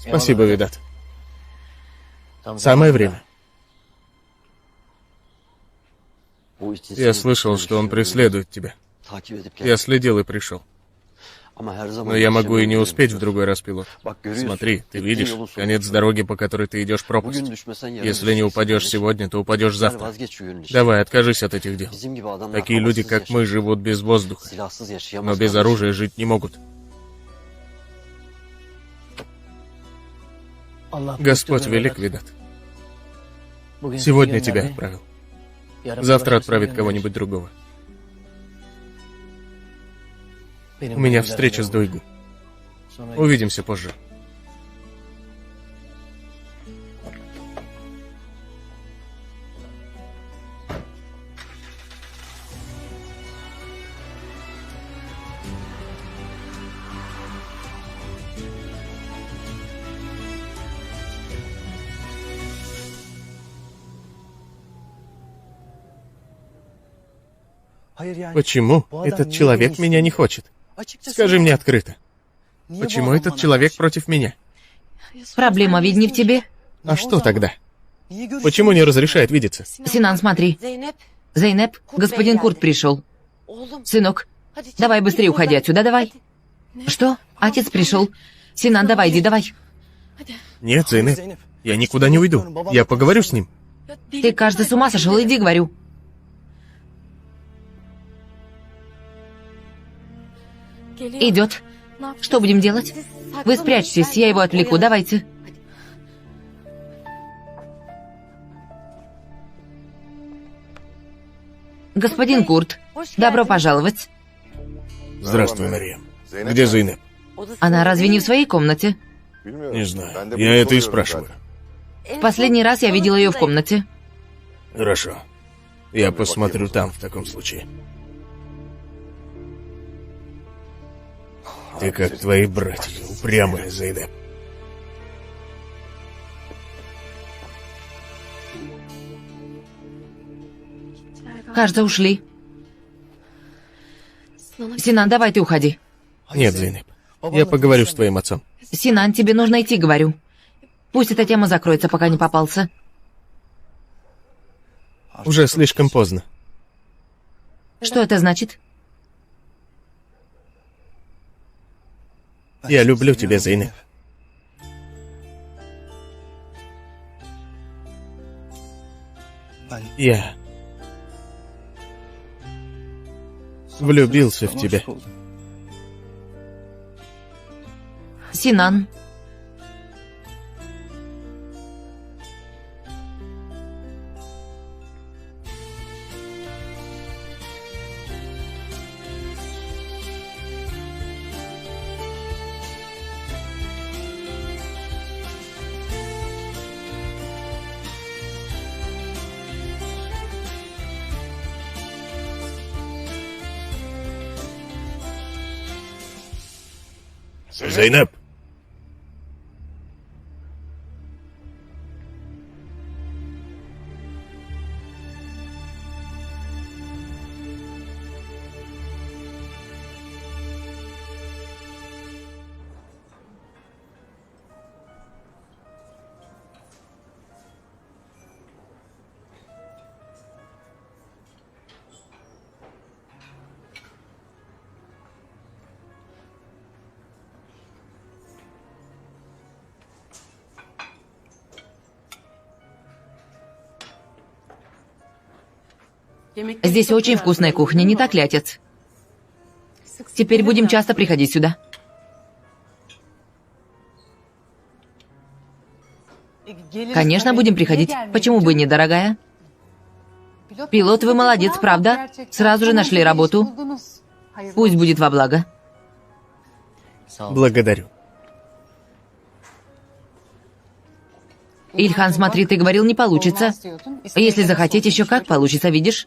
Спасибо, Видат. Самое время. Я слышал, что он преследует тебя. Я следил и пришел. Но я могу и не успеть в другой раз, пилот. Смотри, ты видишь, конец дороги, по которой ты идешь, пропасть. Если не упадешь сегодня, то упадешь завтра. Давай, откажись от этих дел. Такие люди, как мы, живут без воздуха, но без оружия жить не могут. Господь велик, Видат. Сегодня тебя отправил. Завтра отправит кого-нибудь другого. У меня встреча с Дуйгу. Увидимся позже. Почему этот человек меня не хочет? Скажи мне открыто. Почему этот человек против меня? Проблема ведь не в тебе. А что тогда? Почему не разрешает видеться? Синан, смотри. Зейнеп, господин Курт пришел. Сынок, давай быстрее уходи отсюда, давай. Что? Отец пришел. Синан, давай, иди, давай. Нет, Зейнеп, я никуда не уйду. Я поговорю с ним. Ты, кажется, с ума сошел, иди, говорю. Идет. Что будем делать? Вы спрячьтесь, я его отвлеку, давайте. Господин Курт, добро пожаловать. Здравствуй, Мариям. Где Зейнеп? Она разве не в своей комнате? Не знаю. Я это и спрашиваю. В последний раз я видела ее в комнате. Хорошо. Я посмотрю там в таком случае. Ты как твои братья, упрямая, Зейнеп. Кажется, ушли. Синан, давай ты уходи. Нет, Зейнеп. Я поговорю с твоим отцом. Синан, тебе нужно идти, говорю. Пусть эта тема закроется, пока не попался. Уже слишком поздно. Что это значит? Я люблю тебя, Зейнеп. Я влюбился в тебя. Синан. Зейнеп! Здесь очень вкусная кухня, не так ли, отец? Теперь будем часто приходить сюда. Конечно, будем приходить. Почему бы не, дорогая? Пилот, вы молодец, правда? Сразу же нашли работу. Пусть будет во благо. Благодарю. Ильхан, смотри, ты говорил, не получится. Если захотеть, еще как получится, видишь?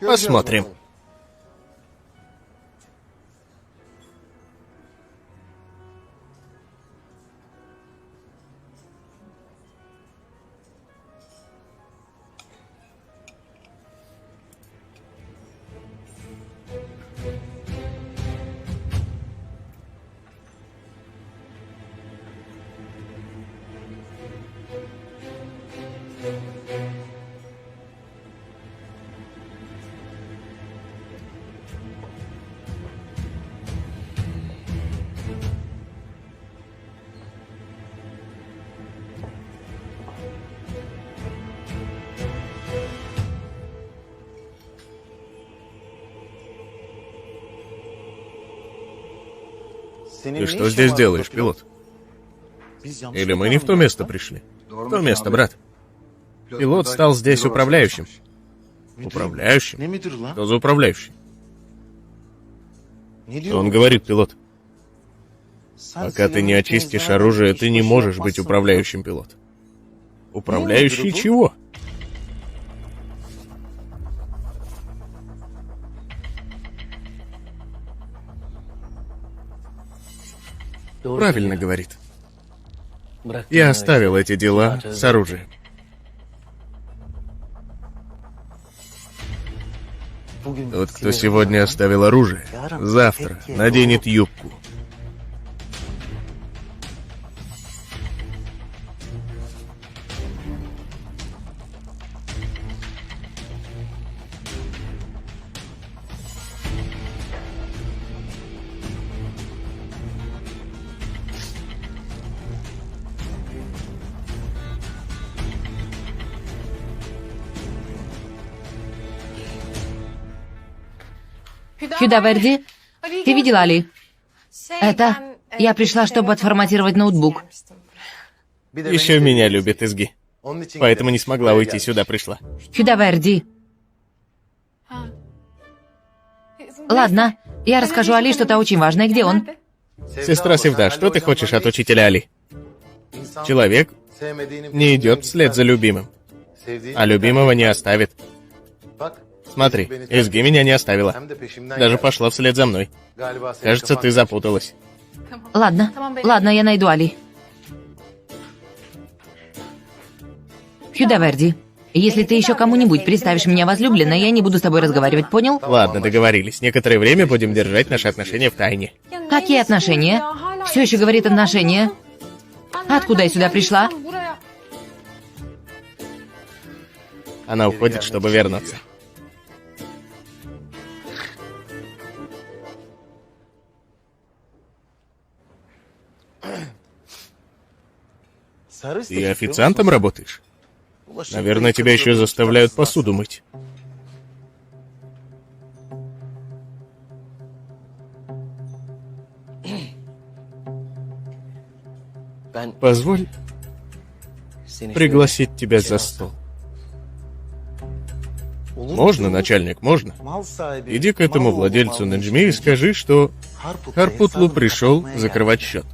Посмотрим. Ты что здесь делаешь, пилот? Или мы не в то место пришли? В то место, брат. Пилот стал здесь управляющим. Управляющим? Кто за управляющий? Он говорит, пилот. Пока ты не очистишь оружие, ты не можешь быть управляющим, пилот. Управляющий чего? Правильно говорит. Я оставил эти дела с оружием. Тот, кто сегодня оставил оружие, завтра наденет юбку. Хюдаверди, ты видела Али? Это... Я пришла, чтобы отформатировать ноутбук. Еще меня любит Изги. Поэтому не смогла уйти, сюда пришла. Хюдаверди. Ладно, я расскажу Али что-то очень важное. Где он? Сестра Севда, что ты хочешь от учителя Али? Человек не идет вслед за любимым, а любимого не оставит. Смотри, Изги меня не оставила. Даже пошла вслед за мной. Кажется, ты запуталась. Ладно, я найду Али. Хюдаверди, если ты еще кому-нибудь представишь меня возлюбленной, я не буду с тобой разговаривать, понял? Ладно, договорились. Некоторое время будем держать наши отношения в тайне. Какие отношения? Все еще говорит отношения. Откуда я сюда пришла? Она уходит, чтобы вернуться. Ты официантом работаешь? Наверное, тебя еще заставляют посуду мыть. Позволь пригласить тебя за стол. Можно, начальник, можно. Иди к этому владельцу Неджми и скажи, что Харпутлу пришел закрывать счет.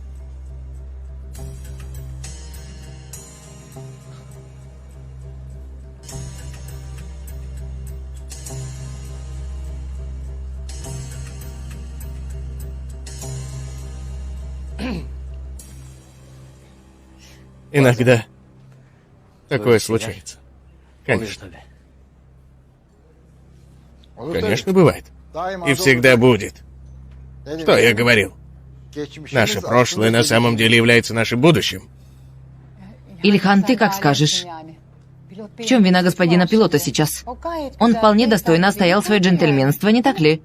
Иногда такое случается. Конечно. Конечно, бывает. И всегда будет. Что я говорил? Наше прошлое на самом деле является нашим будущим. Ильхан, ты как скажешь. В чем вина господина пилота сейчас? Он вполне достойно отстоял свое джентльменство, не так ли?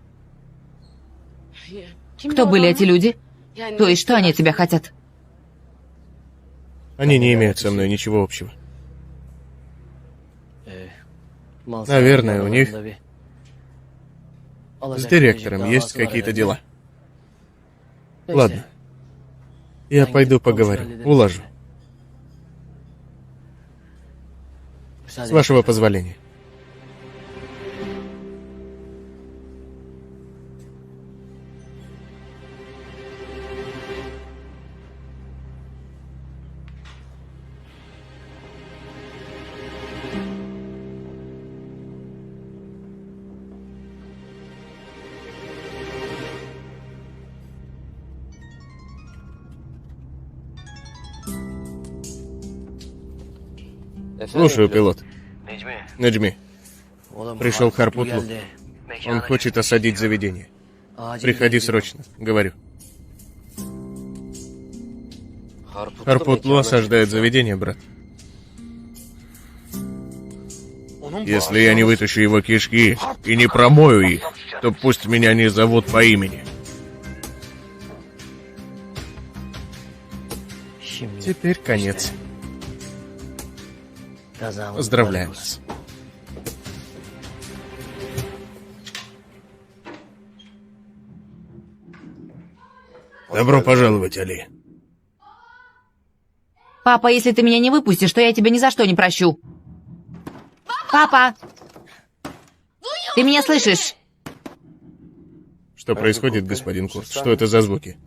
Кто были эти люди? То есть, что они от тебя хотят? Они не имеют со мной ничего общего. Наверное, у них с директором есть какие-то дела. Ладно. Я пойду поговорю, улажу. С вашего позволения. Слушаю, пилот. Неджми. Пришел Харпутлу. Он хочет осадить заведение. Приходи срочно, говорю. Харпутлу осаждает заведение, брат. Если я не вытащу его кишки и не промою их, то пусть меня не зовут по имени. Теперь конец. Поздравляю вас. Добро пожаловать, Али. Папа, если ты меня не выпустишь, то я тебя ни за что не прощу. Папа! Ты меня слышишь? Что происходит, господин Курт? Что это за звуки?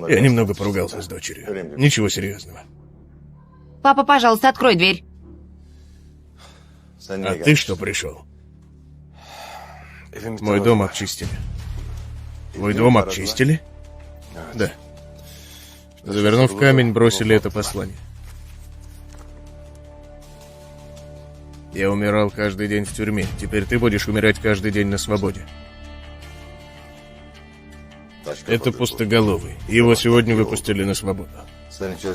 Я немного поругался с дочерью. Ничего серьезного. Папа, пожалуйста, открой дверь. А ты что пришел? Мой дом обчистили. Твой дом обчистили? Да. Завернув камень, бросили это послание. Я умирал каждый день в тюрьме. Теперь ты будешь умирать каждый день на свободе. Это пустоголовый. Его сегодня выпустили на свободу.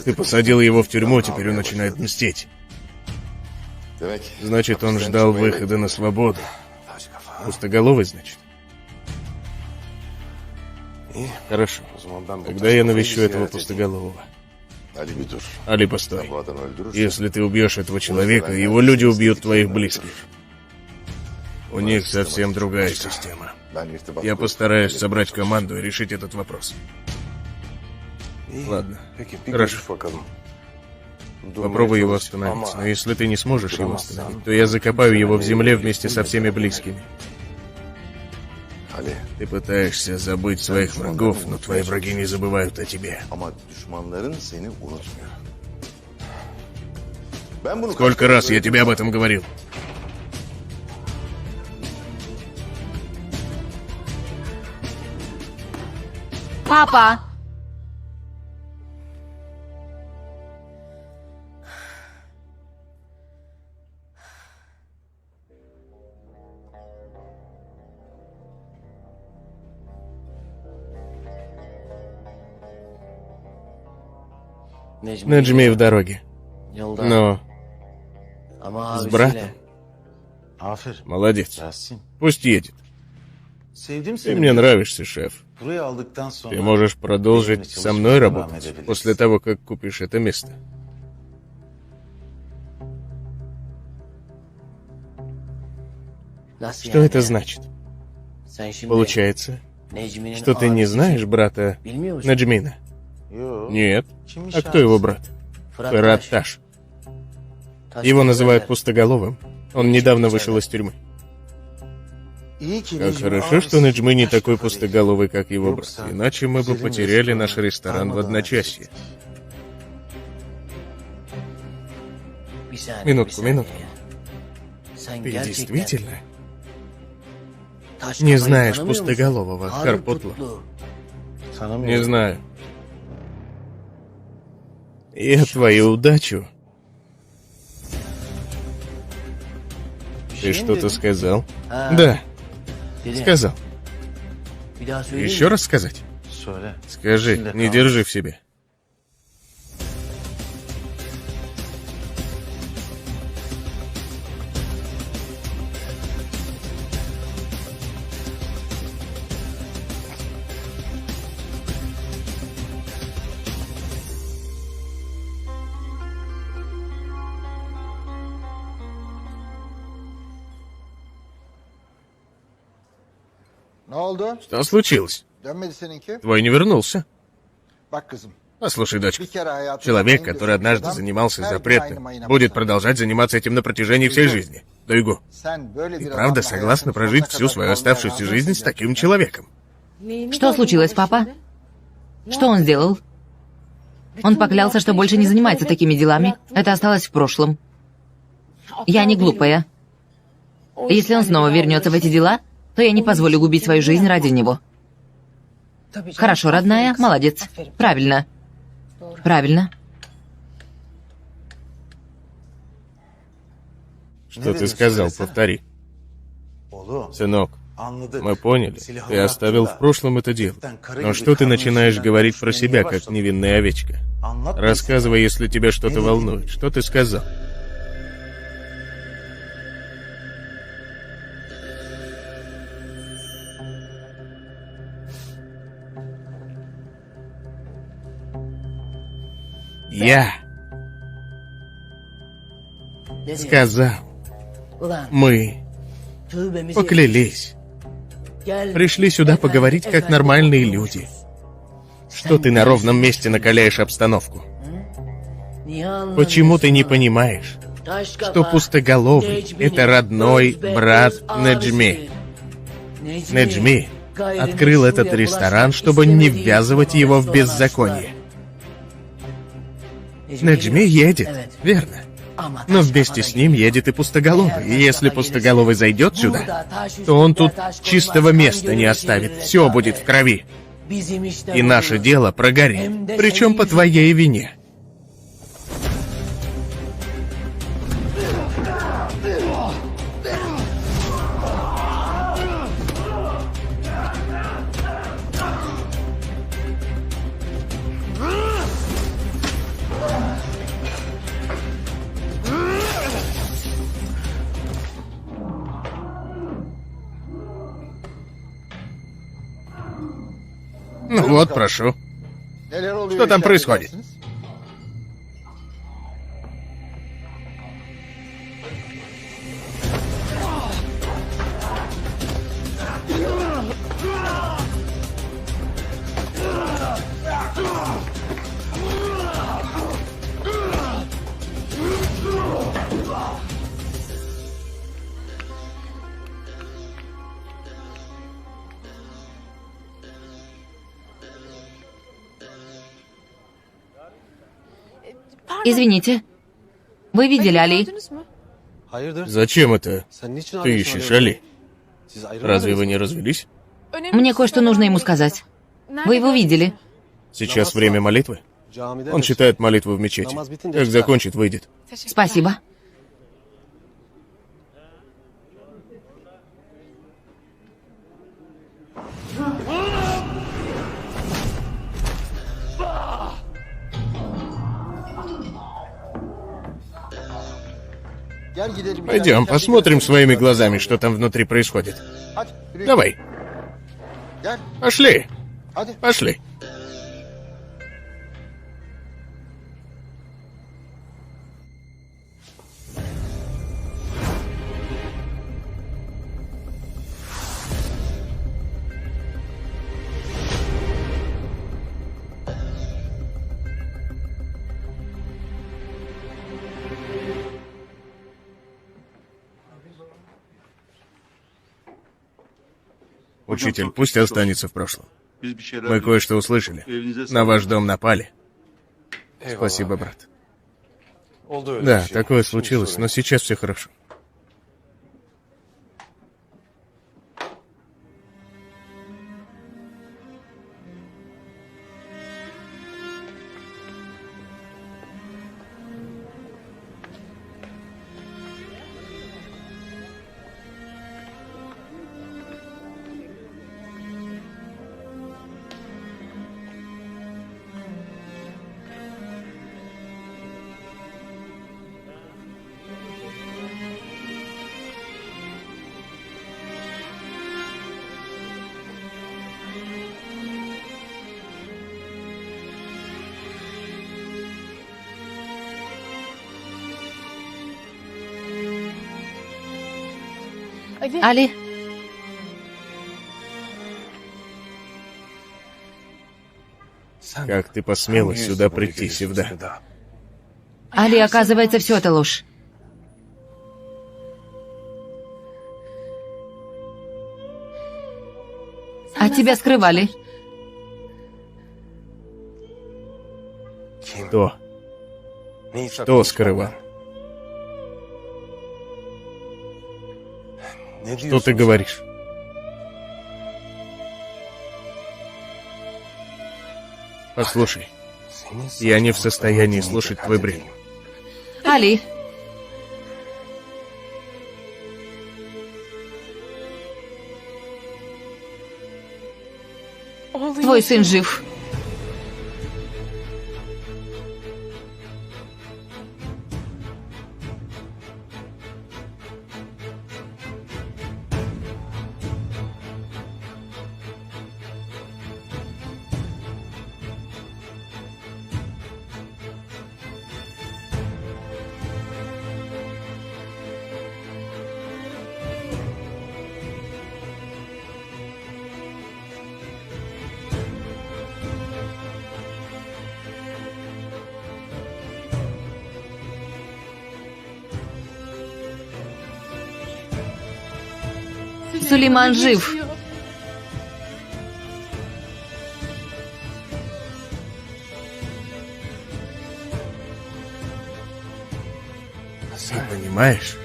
Ты посадил его в тюрьму, теперь он начинает мстить. Значит, он ждал выхода на свободу. Пустоголовый, значит? Хорошо. Тогда я навещу этого пустоголового. Али, постой. Если ты убьешь этого человека, его люди убьют твоих близких. У них совсем другая система. Я постараюсь собрать команду и решить этот вопрос. Ладно, хорошо. Попробуй его остановить. Но если ты не сможешь его остановить, то я закопаю его в земле вместе со всеми близкими. Ты пытаешься забыть своих врагов, но твои враги не забывают о тебе. Сколько раз я тебе об этом говорил? Папа! Неджми в дороге. Но с братом. Молодец. Пусть едет. Ты мне нравишься, шеф. Ты можешь продолжить со мной работать после того, как купишь это место. Что это значит? Получается, что ты не знаешь брата Неджмина? Нет. А кто его брат? Ферат Таш. Его называют пустоголовым. Он недавно вышел из тюрьмы. Как хорошо, что Неджми не такой пустоголовый, как его брат. Иначе мы бы потеряли наш ресторан в одночасье. Минутку. Ты действительно не знаешь пустоголового Харпутлу? Не знаю. Я твою удачу. Ты что-то сказал? Да. Сказал. Еще раз сказать? Скажи, не держи в себе. Что случилось? Твой не вернулся. Послушай, дочка, человек, который однажды занимался запретным, будет продолжать заниматься этим на протяжении всей жизни. Дойгу, ты правда согласна прожить всю свою оставшуюся жизнь с таким человеком? Что случилось, папа? Что он сделал? Он поклялся, что больше не занимается такими делами. Это осталось в прошлом. Я не глупая. Если он снова вернется в эти дела, то я не позволю губить свою жизнь ради него. Хорошо, родная, молодец. Правильно. Правильно. Что ты сказал? Повтори. Сынок, мы поняли. Ты оставил в прошлом это дело. Но что ты начинаешь говорить про себя, как невинная овечка? Рассказывай, если тебя что-то волнует. Что ты сказал? Я сказал, мы поклялись, пришли сюда поговорить как нормальные люди. Что ты на ровном месте накаляешь обстановку? Почему ты не понимаешь, что пустоголовый — это родной брат Неджми? Неджми открыл этот ресторан, чтобы не ввязывать его в беззаконие. Неджми едет, верно. Но вместе с ним едет и пустоголовый. И если пустоголовый зайдет сюда, то он тут чистого места не оставит. Все будет в крови. И наше дело прогорит. Причем по твоей вине. Ну вот, прошу. Что там происходит? Извините. Вы видели Али? Зачем это? Ты ищешь Али? Разве вы не развелись? Мне кое-что нужно ему сказать. Вы его видели? Сейчас время молитвы. Он читает молитву в мечети. Как закончит, выйдет. Спасибо. Пойдем, посмотрим своими глазами, что там внутри происходит. Давай. Пошли. Пошли. Учитель, пусть останется в прошлом. Мы кое-что услышали. На ваш дом напали. Спасибо, брат. Да, такое случилось, но сейчас все хорошо. Али? Как ты посмела сюда прийти, Севда? Али, оказывается, все это ложь. А тебя скрывали. Кто? Что скрывал? Что ты говоришь? Послушай, я не в состоянии слушать твой бред. Али. Твой сын жив. Сулейман жив. Ты понимаешь?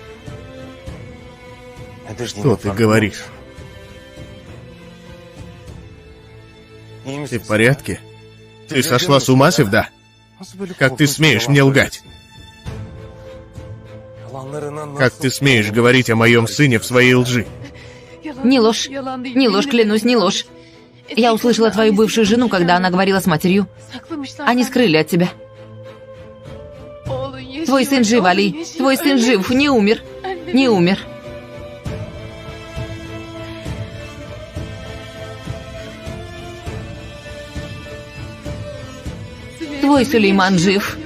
Что ты говоришь? Ты в порядке? Ты сошла с ума, Севда? Как ты смеешь мне лгать? Как ты смеешь говорить о моем сыне в своей лжи? Не ложь. Не ложь, клянусь, не ложь. Я услышала твою бывшую жену, когда она говорила с матерью. Они скрыли от тебя. Твой сын жив, Али. Твой сын жив, не умер. Не умер. Твой Сулейман жив.